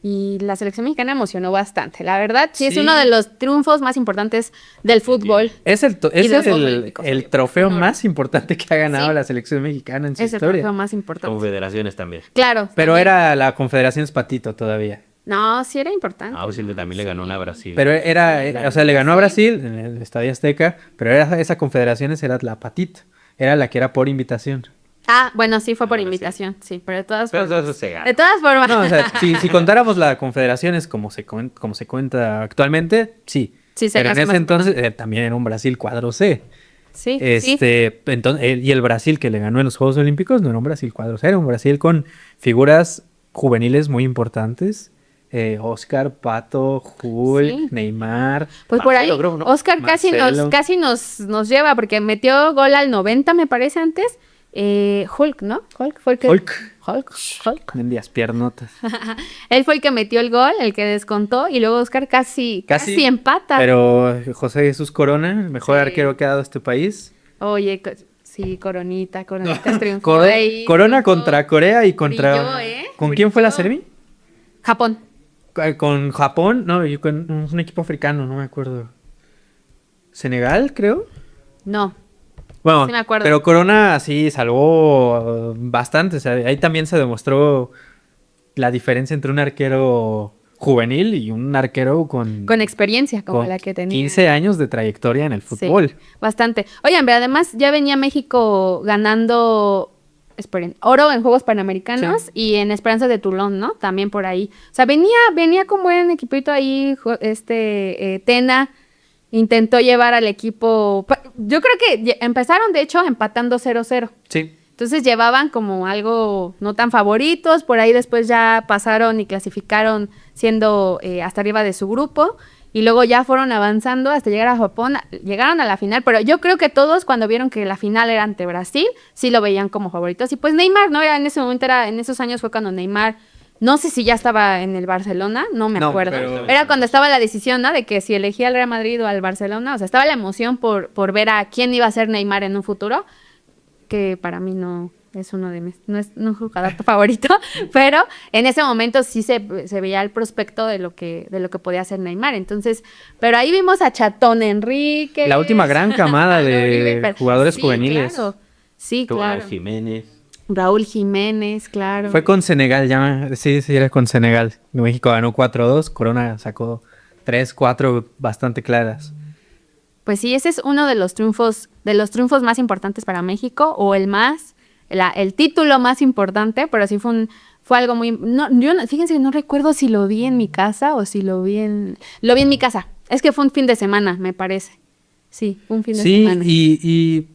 y la selección mexicana emocionó bastante. La verdad, sí es Sí. uno de los triunfos más importantes del fútbol. Es el Y de los Juegos el Olímpicos. trofeo más importante que ha ganado Sí. la selección mexicana en su Es el historia. trofeo más importante. Confederaciones también. Claro. Pero también. era la Confederación Patito todavía. No, sí era importante. Auxilio también le ganó una a Brasil. Pero o sea, le ganó a Brasil en el Estadio Azteca, pero esa Confederaciones era la Patito. Era la que era por invitación. Ah, bueno, sí fue por invitación, sí, pero de todas Pero formas. eso se gana. De todas formas. No, o sea, si contáramos la Confederaciones como se cuenta actualmente, sí. Sí, se pero en hace ese más entonces también era un Brasil cuadro C. Sí, sí. Entonces, y el Brasil que le ganó en los Juegos Olímpicos no era un Brasil cuadro C, era un Brasil con figuras juveniles muy importantes. Oscar, Pato, Hulk, Sí. Neymar. Pues por ahí, Marcelo, creo, ¿no? Oscar Marcelo. casi nos lleva, porque metió gol al 90, me parece, antes. Hulk, ¿no? Hulk fue el que... Hulk. Mendias piernotas. Él fue el que metió el gol, el que descontó, y luego Oscar casi empata. Pero José Jesús Corona, el mejor Sí. arquero que ha dado este país. Oye, sí, Coronita triunfó ahí, Corona triunfó. contra Corea y contra... Brilló, ¿eh? ¿Con quién fue la Brilló. serie? Japón. Con Japón, no, y con un equipo africano, no me acuerdo. ¿Senegal, creo? No. Bueno, Sí me acuerdo. pero Corona sí salvó bastante. O sea, ahí también se demostró la diferencia entre un arquero juvenil y un arquero Con experiencia como con la que tenía. 15 años de trayectoria en el fútbol. Sí, bastante. Oigan, pero además ya venía México ganando, oro en Juegos Panamericanos Sí. y en Esperanza de Toulon, ¿no? También por ahí. O sea, venía con buen equipito ahí, Tena intentó llevar al equipo, yo creo que empezaron de hecho empatando 0-0. Sí. Entonces llevaban como algo no tan favoritos, por ahí después ya pasaron y clasificaron siendo hasta arriba de su grupo y luego ya fueron avanzando hasta llegar a Japón, llegaron a la final, pero yo creo que todos cuando vieron que la final era ante Brasil, sí lo veían como favoritos y pues Neymar, ¿no? En ese momento en esos años fue cuando Neymar, no sé si ya estaba en el Barcelona, no me No, acuerdo, pero- era cuando estaba la decisión, ¿no? De que si elegía al Real Madrid o al Barcelona, o sea, estaba la emoción por ver a quién iba a ser Neymar en un futuro, que para mí no es uno de mis, no es un jugador favorito, pero en ese momento sí se veía el prospecto de lo que podía hacer Neymar. Entonces, pero ahí vimos a Chatón Enríquez. La última gran camada de Oribe, jugadores sí, juveniles. Claro. Sí, claro. Jiménez. Raúl Jiménez, claro. Fue con Senegal, sí, era con Senegal. México ganó 4-2, Corona sacó 3-4 bastante claras. Pues sí, ese es uno de los triunfos más importantes para México, o el título más importante, pero sí fue algo muy, fíjense, no recuerdo si lo vi en mi casa o si lo vi en mi casa. Es que fue un fin de semana, me parece. Sí, un fin de semana. Sí,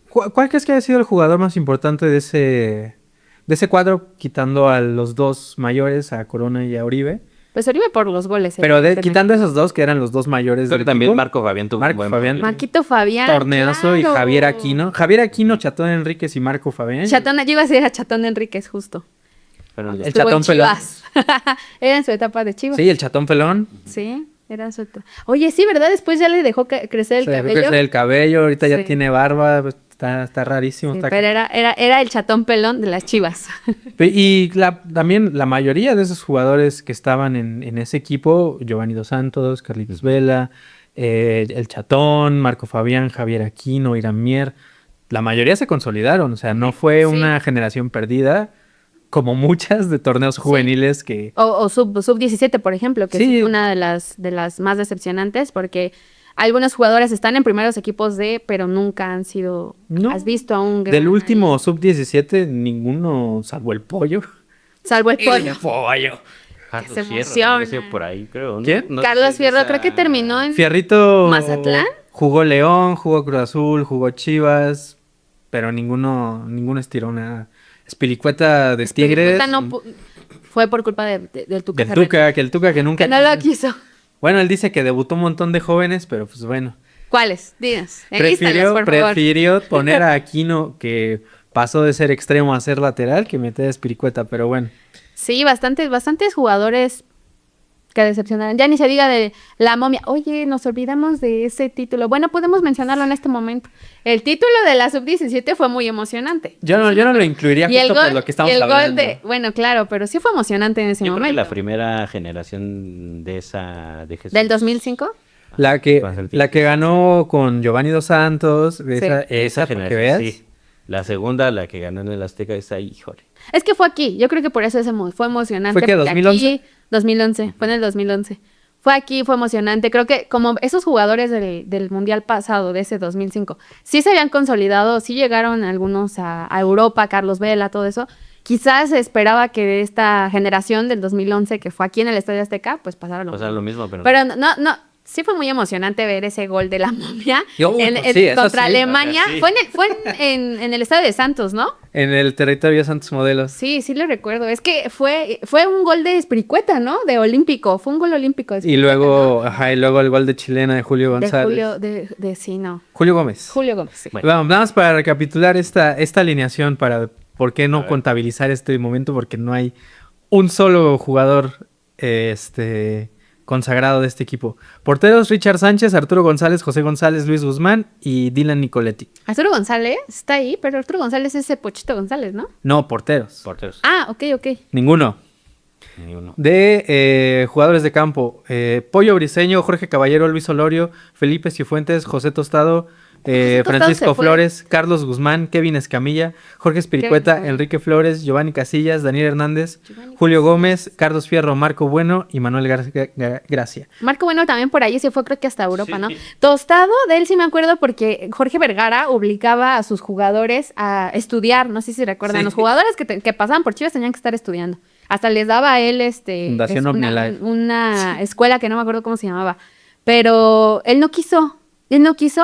¿cuál crees que haya sido el jugador más importante de ese cuadro, quitando a los dos mayores, a Corona y a Oribe? Pues Oribe por los goles. Pero evidentemente. quitando esos dos, que eran los dos mayores Creo del que también equipo, Marco Fabián tuvo un Marco buen Fabián. partido. Marquito Fabián. Torneazo y claro. Javier Aquino. Javier Aquino, Chatón Enríquez y Marco Fabián. Yo iba a decir a Chatón Enríquez, justo. Pero El Estuvo en Chatón Pelón. Chivas. Era en su etapa de Chivas. Sí, el Chatón Pelón. Sí. Era su... Oye, sí, ¿verdad? Después ya le dejó crecer el Se dejó cabello. crecer el cabello, ahorita ya Sí. tiene barba, pues, está rarísimo. Sí, está- pero era el chatón pelón de las Chivas. Y también la mayoría de esos jugadores que estaban en ese equipo, Giovanni Dos Santos, Carlitos Vela, el Chatón, Marco Fabián, Javier Aquino, Irán Mier, la mayoría se consolidaron, o sea, no fue Sí. una generación perdida como muchas de torneos juveniles que... O sub 17, por ejemplo, que Sí. es una de las más decepcionantes, porque algunos jugadores están en primeros equipos pero nunca han sido... No. ¿Has visto a un gran Del último ahí? sub-17, ninguno, salvo el pollo. Salvo el pollo. pollo. Carlos se Fierro, emociona. ese por ahí, creo. ¿no? ¿Quién? No sé Carlos si es Fierro esa- creo que terminó en... Fierrito ¿Mazatlán? jugó León, jugó Cruz Azul, jugó Chivas, pero ninguno estiró nada. Espilicueta de Tigres, Esta no fue por culpa del Tuca del Ferretti, Tuca que nunca... que no lo quiso. Bueno, él dice que debutó un montón de jóvenes, pero pues bueno. ¿Cuáles? Dinos. Enlístalos, por favor. Prefirió poner a Aquino, que pasó de ser extremo a ser lateral, que meter a Espilicueta, pero bueno. Sí, bastantes jugadores que decepcionaron. Ya ni se diga de la momia. Oye, nos olvidamos de ese título. Bueno, podemos mencionarlo en este momento. El título de la sub-17 fue muy emocionante. Yo no lo incluiría Y el justo gol, por lo que estamos y el hablando. gol de... Bueno, claro, pero sí fue emocionante en ese Yo creo que momento. la primera generación de esa... De Jesús. ¿Del 2005? La que Va a ser la que difícil. ganó con Giovanni Dos Santos, esa Esa para que generación, veas. sí. La segunda, la que ganó en el Azteca, esa, híjole. Es que fue aquí. Yo creo que por eso fue emocionante. ¿Fue qué, porque 2011? aquí- 2011. Fue en el 2011. Fue aquí, fue emocionante. Creo que como esos jugadores del Mundial pasado, de ese 2005, sí se habían consolidado, sí llegaron algunos a Europa, Carlos Vela, todo eso. Quizás se esperaba que de esta generación del 2011, que fue aquí en el Estadio Azteca, pues pasara lo O sea, mismo. lo mismo, pero... Pero no, sí fue muy emocionante ver ese gol de la momia Y, uy, pues sí, eso contra sí. Alemania. O sea, sí. Fue en el Estadio de Santos, ¿no? En el territorio Santos Modelos. Sí, sí lo recuerdo. Es que fue un gol de Espiricueta, ¿no? De olímpico. Fue un gol olímpico. de Y Espiricueta, luego, el gol de chilena de Julio ¿no? De González. Julio, sí, no. Julio Gómez. Julio Gómez, sí. Bueno. Vamos, nada más para recapitular esta alineación, para por qué A no ver. contabilizar este momento, porque no hay un solo jugador consagrado de este equipo. Porteros: Richard Sánchez, Arturo González, José González, Luis Guzmán y Dylan Nicoletti. Arturo González está ahí, pero Arturo González es ese Pochito González, ¿no? No, porteros. Porteros. Ah, ok. Ninguno. Ni uno. De jugadores de campo: Pollo Briseño, Jorge Caballero, Luis Olorio, Felipe Cifuentes, José Tostado, Tostado Francisco se fue. Flores, Carlos Guzmán, Kevin Escamilla, Jorge Espiricueta, Kevin. Enrique Flores, Giovanni Casillas, Daniel Hernández, Giovanni Julio Gómez, Carlos Fierro, Marco Bueno y Manuel Gracia. Marco Bueno también por ahí se fue, creo que hasta Europa, Sí. ¿no? Tostado, de él sí me acuerdo porque Jorge Vergara obligaba a sus jugadores a estudiar. No sé si recuerdan. Sí. Los jugadores que pasaban por Chivas tenían que estar estudiando. Hasta les daba a él Fundación OmniLife. una escuela que no me acuerdo cómo se llamaba. Pero él no quiso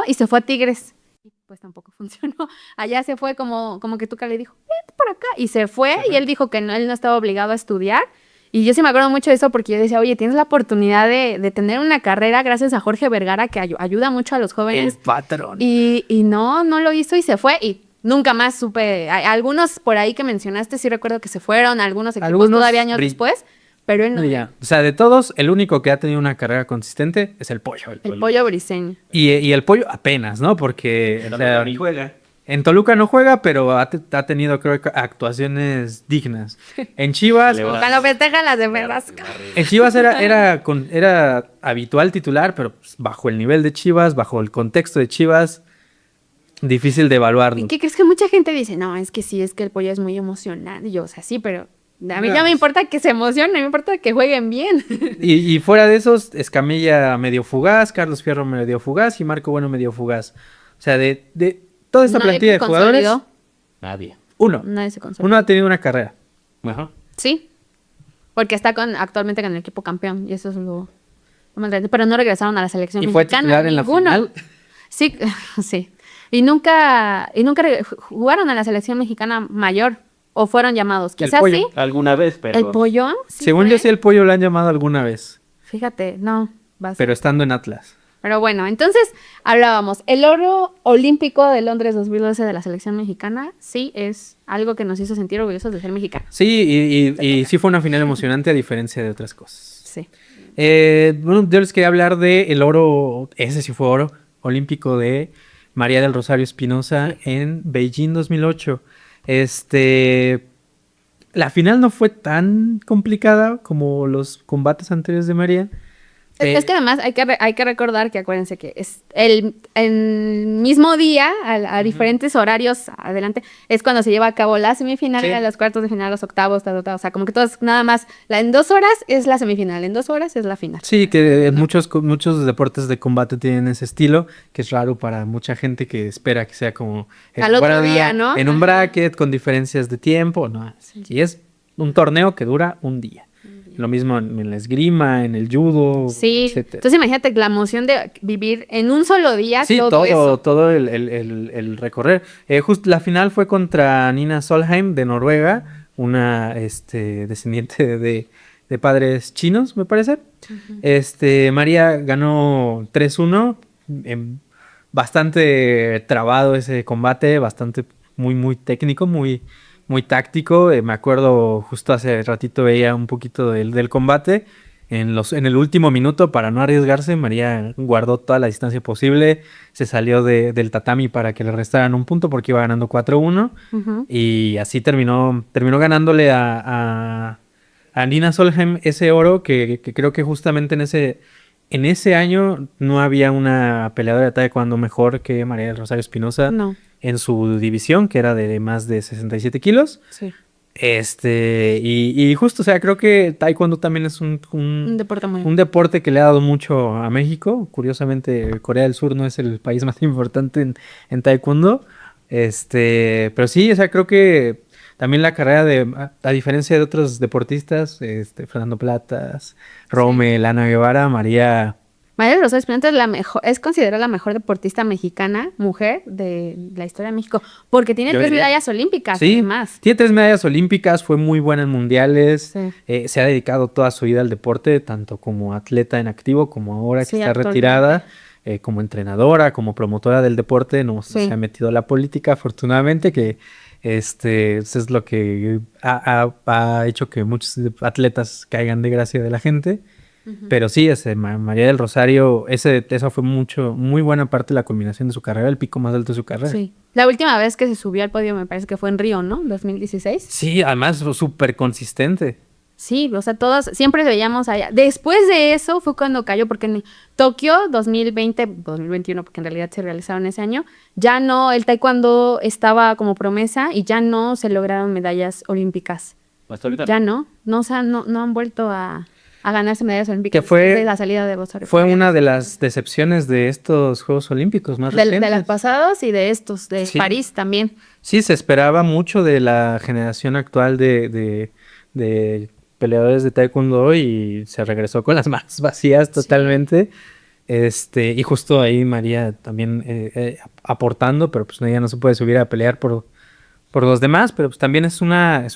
y se fue a Tigres. Y pues tampoco funcionó. Allá se fue como que Tuca le dijo, vete por acá. Y se fue y él dijo que él no estaba obligado a estudiar. Y yo sí me acuerdo mucho de eso porque yo decía, oye, tienes la oportunidad de tener una carrera gracias a Jorge Vergara que ayuda mucho a los jóvenes. patrón. Y no lo hizo y se fue y nunca más supe. Algunos por ahí que mencionaste sí recuerdo que se fueron, algunos equipos Algunos todavía años después, pero él no. Ya. O sea, de todos, el único que ha tenido una carrera consistente es el Pollo. El pollo briseño. Y el Pollo apenas, ¿no? Porque o sea, ni juega. en Toluca no juega, pero ha tenido, creo que, actuaciones dignas. En Chivas, Le va- Cuando festejan las de Verdasca. en Chivas era habitual titular, pero pues, bajo el nivel de Chivas, bajo el contexto de Chivas, difícil de evaluarlo. ¿Y qué crees que mucha gente dice? No, es que sí, es que el pollo es muy emocionante. Y yo, o sea, sí, pero a mí ya me importa que se emocionen, me importa que jueguen bien. Y fuera de esos, Escamilla medio fugaz, Carlos Fierro medio fugaz y Marco Bueno medio fugaz. O sea, de toda esta Nadie plantilla de jugadores, consolidó. Nadie. uno. Nadie se consolidó. Uno ha tenido una carrera. Ajá. Sí, porque está actualmente con el equipo campeón y eso es lo más grande. Pero no regresaron a la selección Y fue mexicana. titular en la ninguno. final. Sí, sí. Y nunca jugaron a la selección mexicana mayor o fueron llamados. El Quizás Pollo. sí. Alguna vez, pero... El pollo. Sí Según fue. yo, sí, el Pollo lo han llamado alguna vez, Fíjate, no. pero estando en Atlas. Pero bueno, entonces hablábamos. El oro olímpico de Londres 2012 de la selección mexicana, sí, es algo que nos hizo sentir orgullosos de ser mexicanos. Sí, y sí fue una final emocionante a diferencia de otras cosas. Sí. Bueno, yo les quería hablar de el oro, ese sí fue oro, olímpico de María del Rosario Espinosa en Beijing 2008. La final no fue tan complicada como los combates anteriores de María. Es que además hay que recordar que acuérdense que es el mismo día, a diferentes horarios adelante, es cuando se lleva a cabo la semifinal, Sí. los cuartos de final, los octavos, o sea, como que todos nada más, en 2 horas es la semifinal, en 2 horas es la final. Sí, que muchos deportes de combate tienen ese estilo, que es raro para mucha gente que espera que sea como Al otro día, ¿no? en un bracket con diferencias de tiempo, no, y es un torneo que dura un día. Lo mismo en la esgrima, en el judo, Sí, etcétera. entonces imagínate la emoción de vivir en un solo día Sí, todo eso. todo el recorrer. Justo la final fue contra Nina Solheim de Noruega, una descendiente de padres chinos, me parece. María ganó 3-1, bastante trabado ese combate, bastante muy técnico, muy táctico. Me acuerdo justo hace ratito veía un poquito del combate. En el último minuto, para no arriesgarse, María guardó toda la distancia posible, se salió del tatami para que le restaran un punto porque iba ganando 4-1 Ujú. y así terminó ganándole a Nina Solheim ese oro que creo que justamente en ese año no había una peleadora de taekwondo mejor que María del Rosario Espinosa No, en su división, que era de más de 67 kilos. sí, Y justo, o sea, creo que taekwondo también es un deporte muy... un deporte que le ha dado mucho a México. Curiosamente, Corea del Sur no es el país más importante en taekwondo. Pero sí, o sea, creo que también la carrera a diferencia de otros deportistas, Fernando Platas, Rommel, Ana Guevara, María... María de Rosario Espinosa es la mejor, es considerada la mejor deportista mexicana, mujer de la historia de México, porque tiene Yo 3 diría- medallas olímpicas, Sí, además. tiene 3 medallas olímpicas, fue muy buena en mundiales, Sí. se ha dedicado toda su vida al deporte, tanto como atleta en activo, como ahora que Sí, está actualmente. retirada, como entrenadora, como promotora del deporte, no Sí. se ha metido a la política, afortunadamente, que eso es lo que ha hecho que muchos atletas caigan de gracia de la gente. Pero sí, María del Rosario, esa fue muy buena parte de la culminación de su carrera, el pico más alto de su carrera. Sí. La última vez que se subió al podio me parece que fue en Río, ¿no? 2016. Sí, además súper consistente. Sí, o sea, todos siempre veíamos allá. Después de eso fue cuando cayó, porque en Tokio 2021, porque en realidad se realizaron ese año, ya no, el taekwondo estaba como promesa y ya no se lograron medallas olímpicas. Hasta ahorita. Ya no, o sea, no han vuelto a ganarse medallas olímpicas Que fue- desde la salida de Rosario. Fue una de las decepciones de estos Juegos Olímpicos más de recientes. los pasados y de estos, de Sí. París también. Sí, se esperaba mucho de la generación actual de peleadores de taekwondo y se regresó con las manos vacías totalmente. Y justo ahí María también aportando, pero pues ella no se puede subir a pelear por los demás, pero pues también es una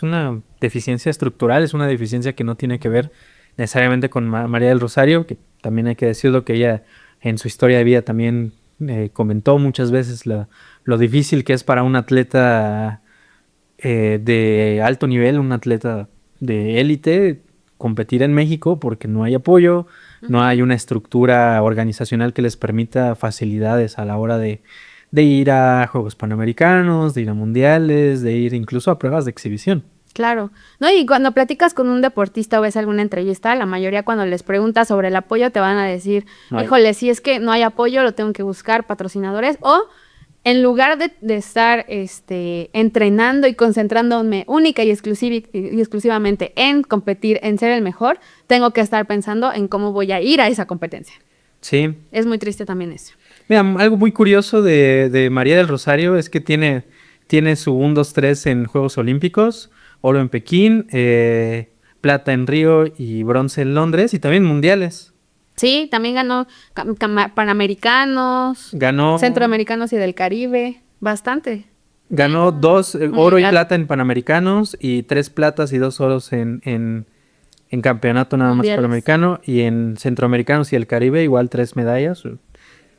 deficiencia estructural, es una deficiencia que no tiene que ver necesariamente con María del Rosario, que también hay que decirlo que ella en su historia de vida también comentó muchas veces lo difícil que es para un atleta de alto nivel, un atleta de élite, competir en México porque no hay apoyo, no hay una estructura organizacional que les permita facilidades a la hora de ir a Juegos Panamericanos, de ir a mundiales, de ir incluso a pruebas de exhibición. Claro, ¿no? Y cuando platicas con un deportista o ves alguna entrevista, la mayoría cuando les preguntas sobre el apoyo te van a decir, No hay. híjole, si es que no hay apoyo, lo tengo que buscar patrocinadores, o en lugar de estar entrenando y concentrándome única y exclusivamente en competir, en ser el mejor, tengo que estar pensando en cómo voy a ir a esa competencia. Sí. Es muy triste también eso. Mira, algo muy curioso de María del Rosario es que tiene su 1, 2, 3 en Juegos Olímpicos, oro en Pekín, plata en Río y bronce en Londres y también mundiales. Sí, también ganó Panamericanos, Ganó Centroamericanos y del Caribe, bastante. Ganó 2 oro y Mundial. plata en Panamericanos y 3 platas y 2 oros en campeonato nada más Mundiales. panamericano y en Centroamericanos y el Caribe igual 3 medallas.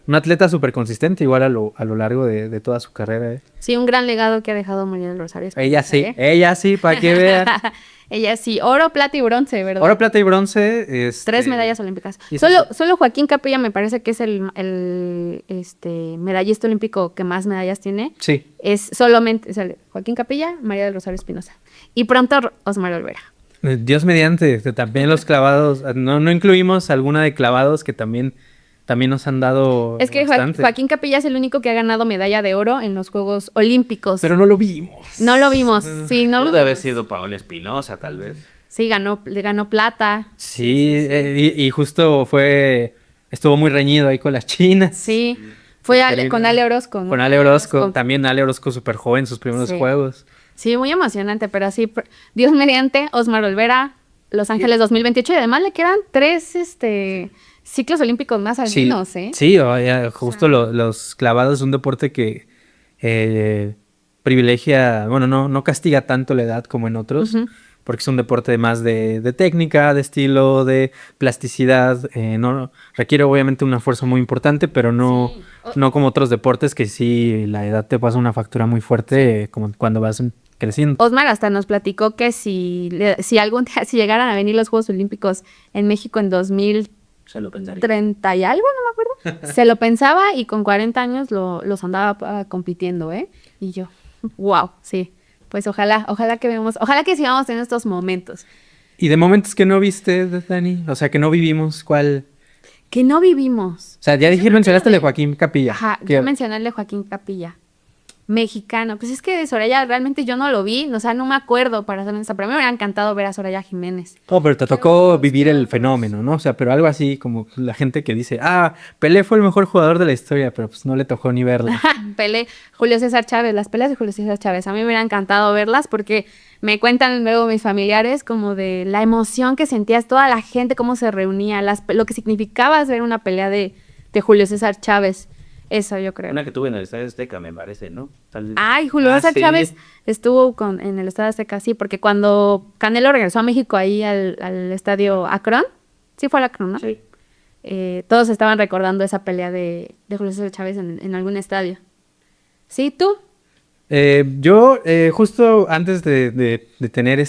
un atleta súper consistente, igual a lo largo de toda su carrera. Sí, un gran legado que ha dejado María del Rosario Espinosa, Ella sí, para que vean. Ella sí, oro, plata y bronce, ¿verdad? Oro, plata y bronce. 3 medallas olímpicas. y Solo Joaquín Capilla me parece que es el medallista olímpico que más medallas tiene. Sí. Es solamente Joaquín Capilla, María del Rosario Espinosa. Y pronto Osmar Olvera. Dios mediante, también los clavados, no incluimos alguna de clavados que también nos han dado Es que bastante. Joaquín Capilla es el único que ha ganado medalla de oro en los Juegos Olímpicos. Pero no lo vimos. No lo vimos, sí, no lo Pudo haber vimos. sido Paola Espinosa, tal vez. Sí, le ganó plata. Sí, y justo estuvo muy reñido ahí con las chinas. Sí, fue con Ale Orozco, ¿no? Con Ale Orozco, también Ale Orozco súper joven, sus primeros Sí. juegos. Sí, muy emocionante, pero así, Dios mediante, Osmar Olvera, Los Ángeles 2028, y además le quedan 3 ciclos olímpicos más al menos, ¿eh? Sí, justo los clavados es un deporte que privilegia, bueno, no castiga tanto la edad como en otros, porque es un deporte más de técnica, de estilo, de plasticidad, no requiere obviamente una fuerza muy importante, pero no como otros deportes que sí la edad te pasa una factura muy fuerte, como cuando vas creciendo. Osmar hasta nos platicó que si algún día si llegaran a venir los Juegos Olímpicos en México en 2030 Se lo pensaría. y algo, no me acuerdo, se lo pensaba y con 40 años los andaba compitiendo, ¿eh? Y yo, wow, sí. Pues ojalá que sigamos en estos momentos. ¿Y de momentos que no viste, Dani? O sea, que no vivimos, ¿cuál? Que no vivimos. O sea, ya mencionaste el de Joaquín Capilla. Ajá, ya mencioné el de Joaquín Capilla. Mexicano. Pues es que de Soraya realmente yo no lo vi, o sea, no me acuerdo para ser honesta, pero a mí me hubiera encantado ver a Soraya Jiménez. Oh, pero te tocó vivir el fenómeno, ¿no? O sea, pero algo así como la gente que dice, Pelé fue el mejor jugador de la historia, pero pues no le tocó ni verla. Julio César Chávez, las peleas de Julio César Chávez, a mí me hubiera encantado verlas porque me cuentan luego mis familiares como de la emoción que sentías, toda la gente, cómo se reunía, lo que significaba ver una pelea de Julio César Chávez. Eso yo creo. Una que tuve en el Estadio Azteca, me parece, ¿no? Tal vez. Ay, Julio César sí. Chávez estuvo en el Estadio Azteca, sí, porque cuando Canelo regresó a México ahí al estadio Akron, sí fue al Akron, ¿no? Sí. Todos estaban recordando esa pelea de Julio César Chávez en algún estadio. ¿Sí, tú? Yo, justo antes de tener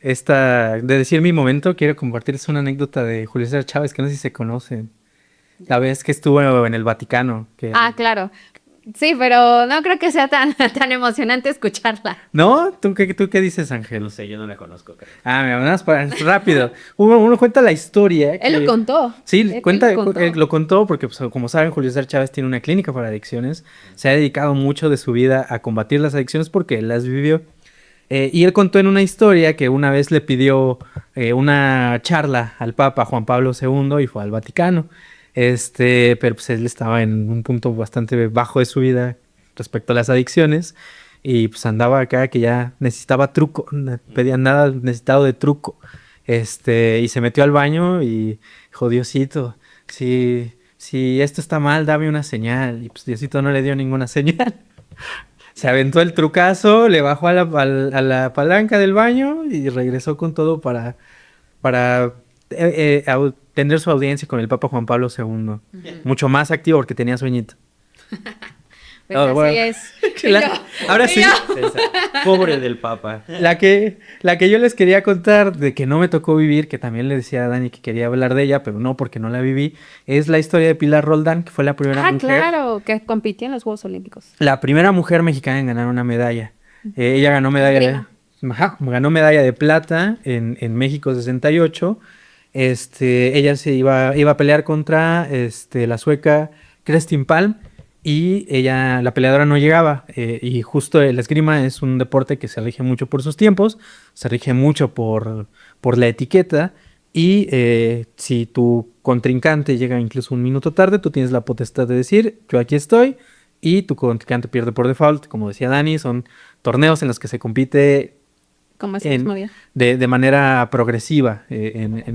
de decir mi momento, quiero compartirles una anécdota de Julio César Chávez, que no sé si se conocen. La vez que estuvo en el Vaticano. Claro. Sí, pero no creo que sea tan emocionante escucharla. ¿No? ¿Tú qué dices, Ángel? No sé, yo no la conozco. Creo. Mira, vamos rápido. Uno cuenta la historia. Él lo contó. Sí, Él lo contó porque, pues, como saben, Julio César Chávez tiene una clínica para adicciones. Se ha dedicado mucho de su vida a combatir las adicciones porque él las vivió. Y él contó en una historia que una vez le pidió una charla al Papa Juan Pablo II y fue al Vaticano. Pero pues él estaba en un punto bastante bajo de su vida respecto a las adicciones y pues andaba acá que ya necesitaba truco, pedía nada necesitado de truco, y se metió al baño y dijo, Diosito, si esto está mal, dame una señal, y pues Diosito no le dio ninguna señal. Se aventó el trucazo, le bajó a la palanca del baño y regresó con todo para tener su audiencia con el Papa Juan Pablo II. Mucho más activo porque tenía sueñito. Pues así bueno. es. Ahora sí. César, pobre del Papa. La que yo les quería contar, de que no me tocó vivir, que también le decía a Dani que quería hablar de ella, pero no porque no la viví, es la historia de Pilar Roldán, que fue la primera mujer. Claro, que compitió en los Juegos Olímpicos. La primera mujer mexicana en ganar una medalla. Ella ganó medalla ganó medalla de plata en México 68. Ella se iba a pelear contra la sueca Kerstin Palm y la peleadora no llegaba. Y justo el esgrima es un deporte que se rige mucho por sus tiempos, se rige mucho por la etiqueta. Y si tu contrincante llega incluso un minuto tarde, tú tienes la potestad de decir, yo aquí estoy, y tu contrincante pierde por default. Como decía Dani, son torneos en los que se compite como ese mismo día. De manera progresiva, en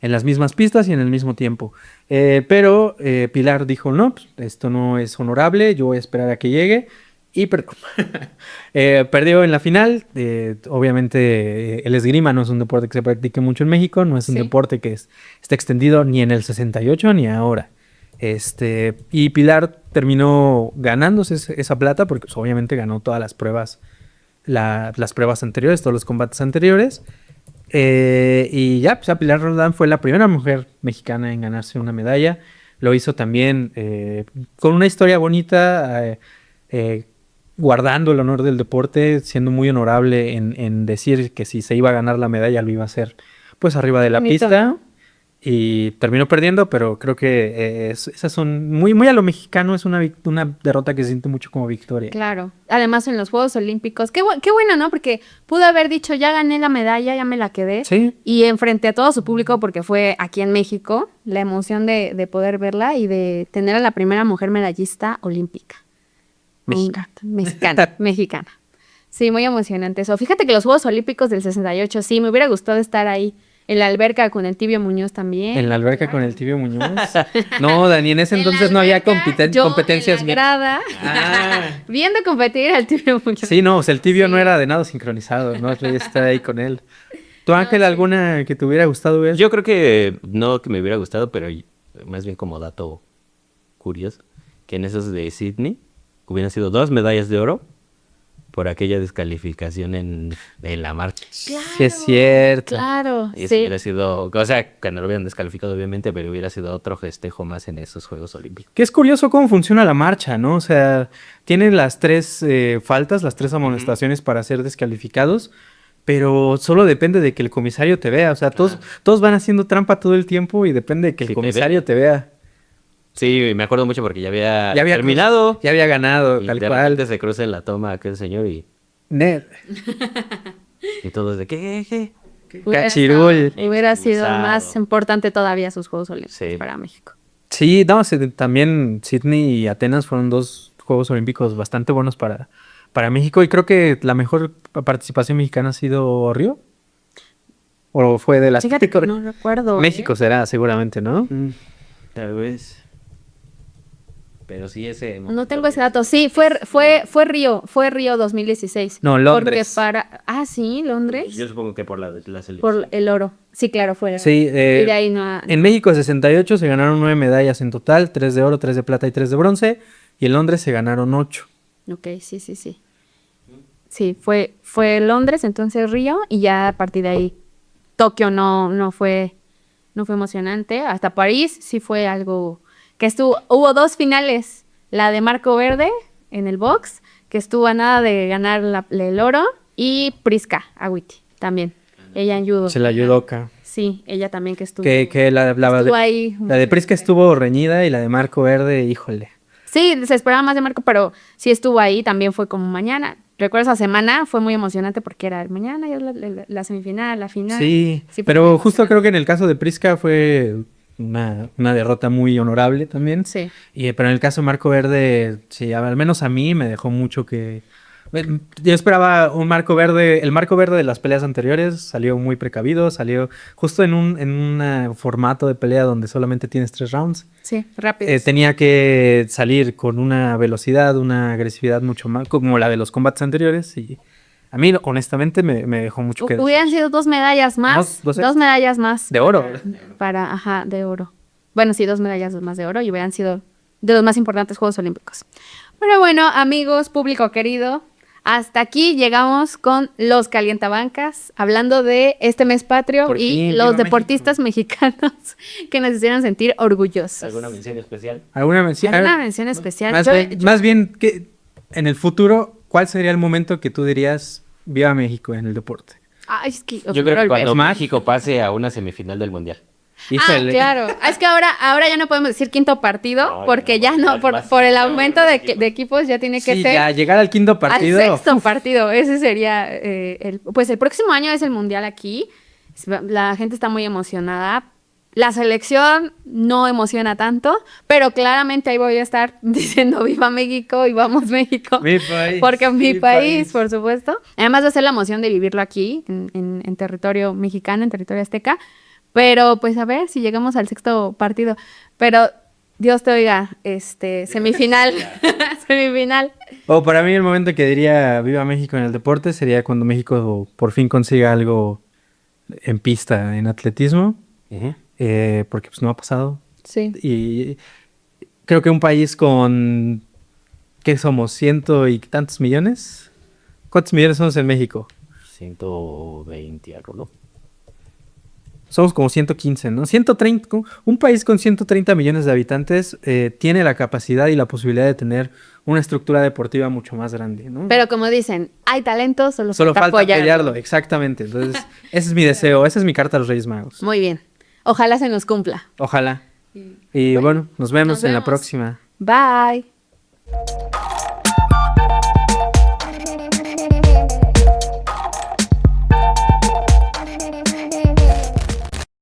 las mismas pistas y en el mismo tiempo. Pero Pilar dijo, no, pues, esto no es honorable, yo voy a esperar a que llegue. Y perdió en la final. Obviamente el esgrima no es un deporte que se practique mucho en México, no es un deporte que esté extendido ni en el 68 ni ahora. Y Pilar terminó ganándose esa plata porque pues, obviamente ganó todas las pruebas, las pruebas anteriores, todos los combates anteriores. Y ya, pues Pilar Roldán fue la primera mujer mexicana en ganarse una medalla. Lo hizo también con una historia bonita, guardando el honor del deporte, siendo muy honorable en decir que si se iba a ganar la medalla lo iba a hacer pues arriba de la Bonito. pista. Y terminó perdiendo, pero creo que esas son muy a lo mexicano, es una derrota que se siente mucho como victoria. Claro. Además, en los Juegos Olímpicos. Qué bueno, ¿no? Porque pudo haber dicho, ya gané la medalla, ya me la quedé. Sí. Y enfrente a todo su público, porque fue aquí en México, la emoción de poder verla y de tener a la primera mujer medallista olímpica. Mexicana. Sí, muy emocionante eso. Fíjate que los Juegos Olímpicos del 68, sí, me hubiera gustado estar ahí. En la alberca con el Tibio Muñoz también. En la alberca con el Tibio Muñoz. No, Dani, en ese entonces no había competencias. En la grada, viendo competir al Tibio Muñoz. Sí, no, o sea, el Tibio no era de nada sincronizado, no podía estar ahí con él. ¿Tú, Ángel, alguna que te hubiera gustado ver? Yo creo que no que me hubiera gustado, pero más bien como dato curioso, que en esos de Sydney hubieran sido 2 medallas de oro por aquella descalificación en la marcha. Claro, Sí, es cierto. Claro, Y eso sí. hubiera sido, o sea, que no lo hubieran descalificado obviamente, pero hubiera sido otro festejo más en esos Juegos Olímpicos. Que es curioso cómo funciona la marcha, ¿no? O sea, tienen las 3 faltas, las 3 amonestaciones para ser descalificados, pero solo depende de que el comisario te vea. O sea, todos van haciendo trampa todo el tiempo y depende de que el Sí, comisario te vea. Sí, me acuerdo mucho porque ya había, Ya había terminado. Ya había ganado, Y tal de cual. repente se cruza en la toma aquel señor y todos de ¿qué? Cachirul. Hubiera sido Expulsado. más importante todavía sus Juegos Olímpicos Sí. para México. Sí, no, también Sydney y Atenas fueron 2 Juegos Olímpicos bastante buenos para México y creo que la mejor participación mexicana ha sido Río. ¿O fue de las... Fíjate que no recuerdo. México será seguramente, ¿no? Tal vez. Pero sí ese... No tengo ese dato. Sí, fue Río 2016. No, Londres. Porque sí, Londres. Yo supongo que por la selección. Por el oro. Sí, claro, fue el oro. Sí, Y de ahí no. en México 68 se ganaron 9 medallas en total, 3 de oro, 3 de plata y 3 de bronce. Y en Londres se ganaron 8. Ok, sí. Sí, fue Londres, entonces Río, y ya a partir de ahí Tokio no fue emocionante. Hasta París sí fue algo que hubo 2 finales, la de Marco Verde en el box, que estuvo a nada de ganar el oro, y Priska Awiti también, ella en judo. Se la ayudó acá. Sí, ella también que estuvo. Que estuvo ahí. la de Prisca estuvo reñida y la de Marco Verde, híjole. Sí, se esperaba más de Marco, pero sí estuvo ahí, también fue como mañana. Recuerdo esa semana, fue muy emocionante porque era mañana, ya la semifinal, la final. Sí, fue pero muy justo emocionante. creo que en el caso de Prisca fue una derrota muy honorable también. Sí. Pero en el caso de Marco Verde, sí, al menos a mí me dejó mucho que... Yo esperaba el Marco Verde de las peleas anteriores, salió muy precavido, salió justo en un formato de pelea donde solamente tienes 3 rounds. Sí, rápido. Tenía que salir con una velocidad, una agresividad mucho más, como la de los combates anteriores, y a mí honestamente me dejó mucho que... Hubieran sido 2 medallas más. ¿Dos? 2 medallas más. De oro. De oro. Bueno, sí, 2 medallas más de oro y hubieran sido de los más importantes Juegos Olímpicos. Pero bueno, amigos, público querido, hasta aquí llegamos con los calientabancas, hablando de este mes patrio Por y fin, los viva deportistas mexicanos que nos hicieron sentir orgullosos. ¿Alguna mención especial? ¿Alguna mención? ¿Alguna mención especial? Más bien, que en el futuro, ¿cuál sería el momento que tú dirías viva México en el deporte? Ay, es que, Yo creo que cuando Smash. México pase a una semifinal del Mundial. Híjole. Claro. Es que ahora ya no podemos decir quinto partido, No, porque ya ya no, no, por el aumento de equipos ya tiene que Sí, ser ya llegar al quinto partido. al sexto partido. Ese sería pues el próximo año es el Mundial aquí. La gente está muy emocionada. La selección no emociona tanto, pero claramente ahí voy a estar diciendo viva México y vamos México. Mi país. Porque mi país, por supuesto. Además va a ser la emoción de vivirlo aquí, en territorio mexicano, en territorio azteca. Pero pues a ver si llegamos al sexto partido. Pero Dios te oiga, semifinal. Semifinal. O para mí el momento que diría viva México en el deporte sería cuando México por fin consiga algo en pista, en atletismo. Porque pues no ha pasado. Sí. creo que un país con, ¿qué somos? ¿Ciento y tantos millones? ¿Cuántos millones somos en México? 120 algo, ¿no? Somos como 115, ¿no? 130, un país con 130 millones de habitantes tiene la capacidad y la posibilidad de tener una estructura deportiva mucho más grande, ¿no? Pero como dicen, hay talento, solo falta apoyarlo. apoyarlo, exactamente. Entonces, ese es mi deseo, esa es mi carta a los Reyes Magos. Muy bien. Ojalá se nos cumpla. Ojalá. Y bueno, nos vemos Nos en la vemos. próxima. Bye.